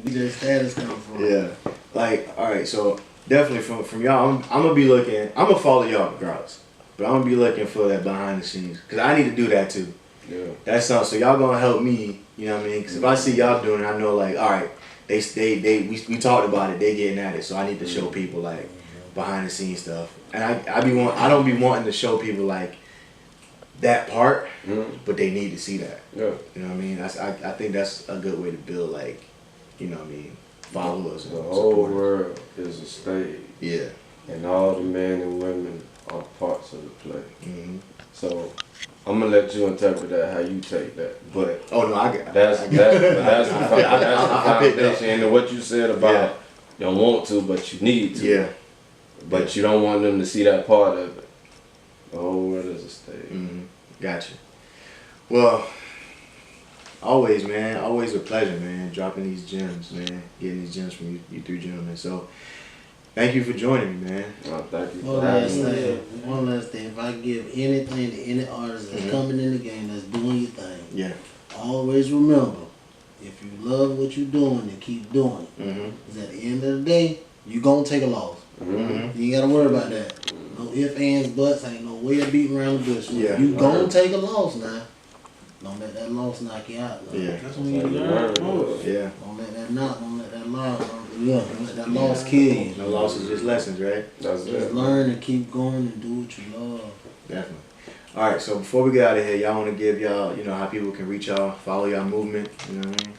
[SPEAKER 4] DJ status coming from.
[SPEAKER 1] Yeah. Like, all right, so definitely from y'all, I'm going to be looking, I'm going to follow y'all regardless. But I'm gonna be looking for that behind the scenes, cause I need to do that too.
[SPEAKER 2] Yeah.
[SPEAKER 1] That's something. So y'all gonna help me, you know what I mean? Cause if I see y'all doing it, I know like, all right, we talked about it, they getting at it. So I need to show people like behind the scenes stuff. And I don't be wanting to show people like that part, but they need to see that.
[SPEAKER 2] Yeah.
[SPEAKER 1] You know what I mean? I think that's a good way to build like, you know what I mean, followers.
[SPEAKER 2] The whole world is a stage.
[SPEAKER 1] Yeah.
[SPEAKER 2] And all the men and women are parts of the play. So I'm gonna let you interpret that how you take that. But
[SPEAKER 1] oh no, I get
[SPEAKER 2] that's the foundation. And what you said about you don't want to, but you need to.
[SPEAKER 1] Yeah.
[SPEAKER 2] But you don't want them to see that part of it. The whole world is a stage.
[SPEAKER 1] Gotcha. Well, always, man. Always a pleasure, man. Dropping these gems, man. Getting these gems from you three gentlemen. So. Thank you for joining me, man.
[SPEAKER 2] Thank you.
[SPEAKER 4] One last thing. If I give anything to any artist that's coming in the game, that's doing your thing, always remember, if you love what you're doing, then keep doing it. Because at the end of the day, you're going to take a loss. You ain't got to worry about that. No ifs, ands, buts. Ain't no way of beating around the bush. You going to take a loss now. Don't let that loss knock you out.
[SPEAKER 3] That's when you learn most.
[SPEAKER 4] Don't let that knock. Don't let that loss. Don't let that loss kill you.
[SPEAKER 1] No losses, just lessons, right?
[SPEAKER 2] That's it.
[SPEAKER 4] Just learn and keep going and do what you love.
[SPEAKER 1] Definitely. All right, so before we get out of here, y'all want to give y'all, you know, how people can reach y'all, follow y'all movement, you know what I mean?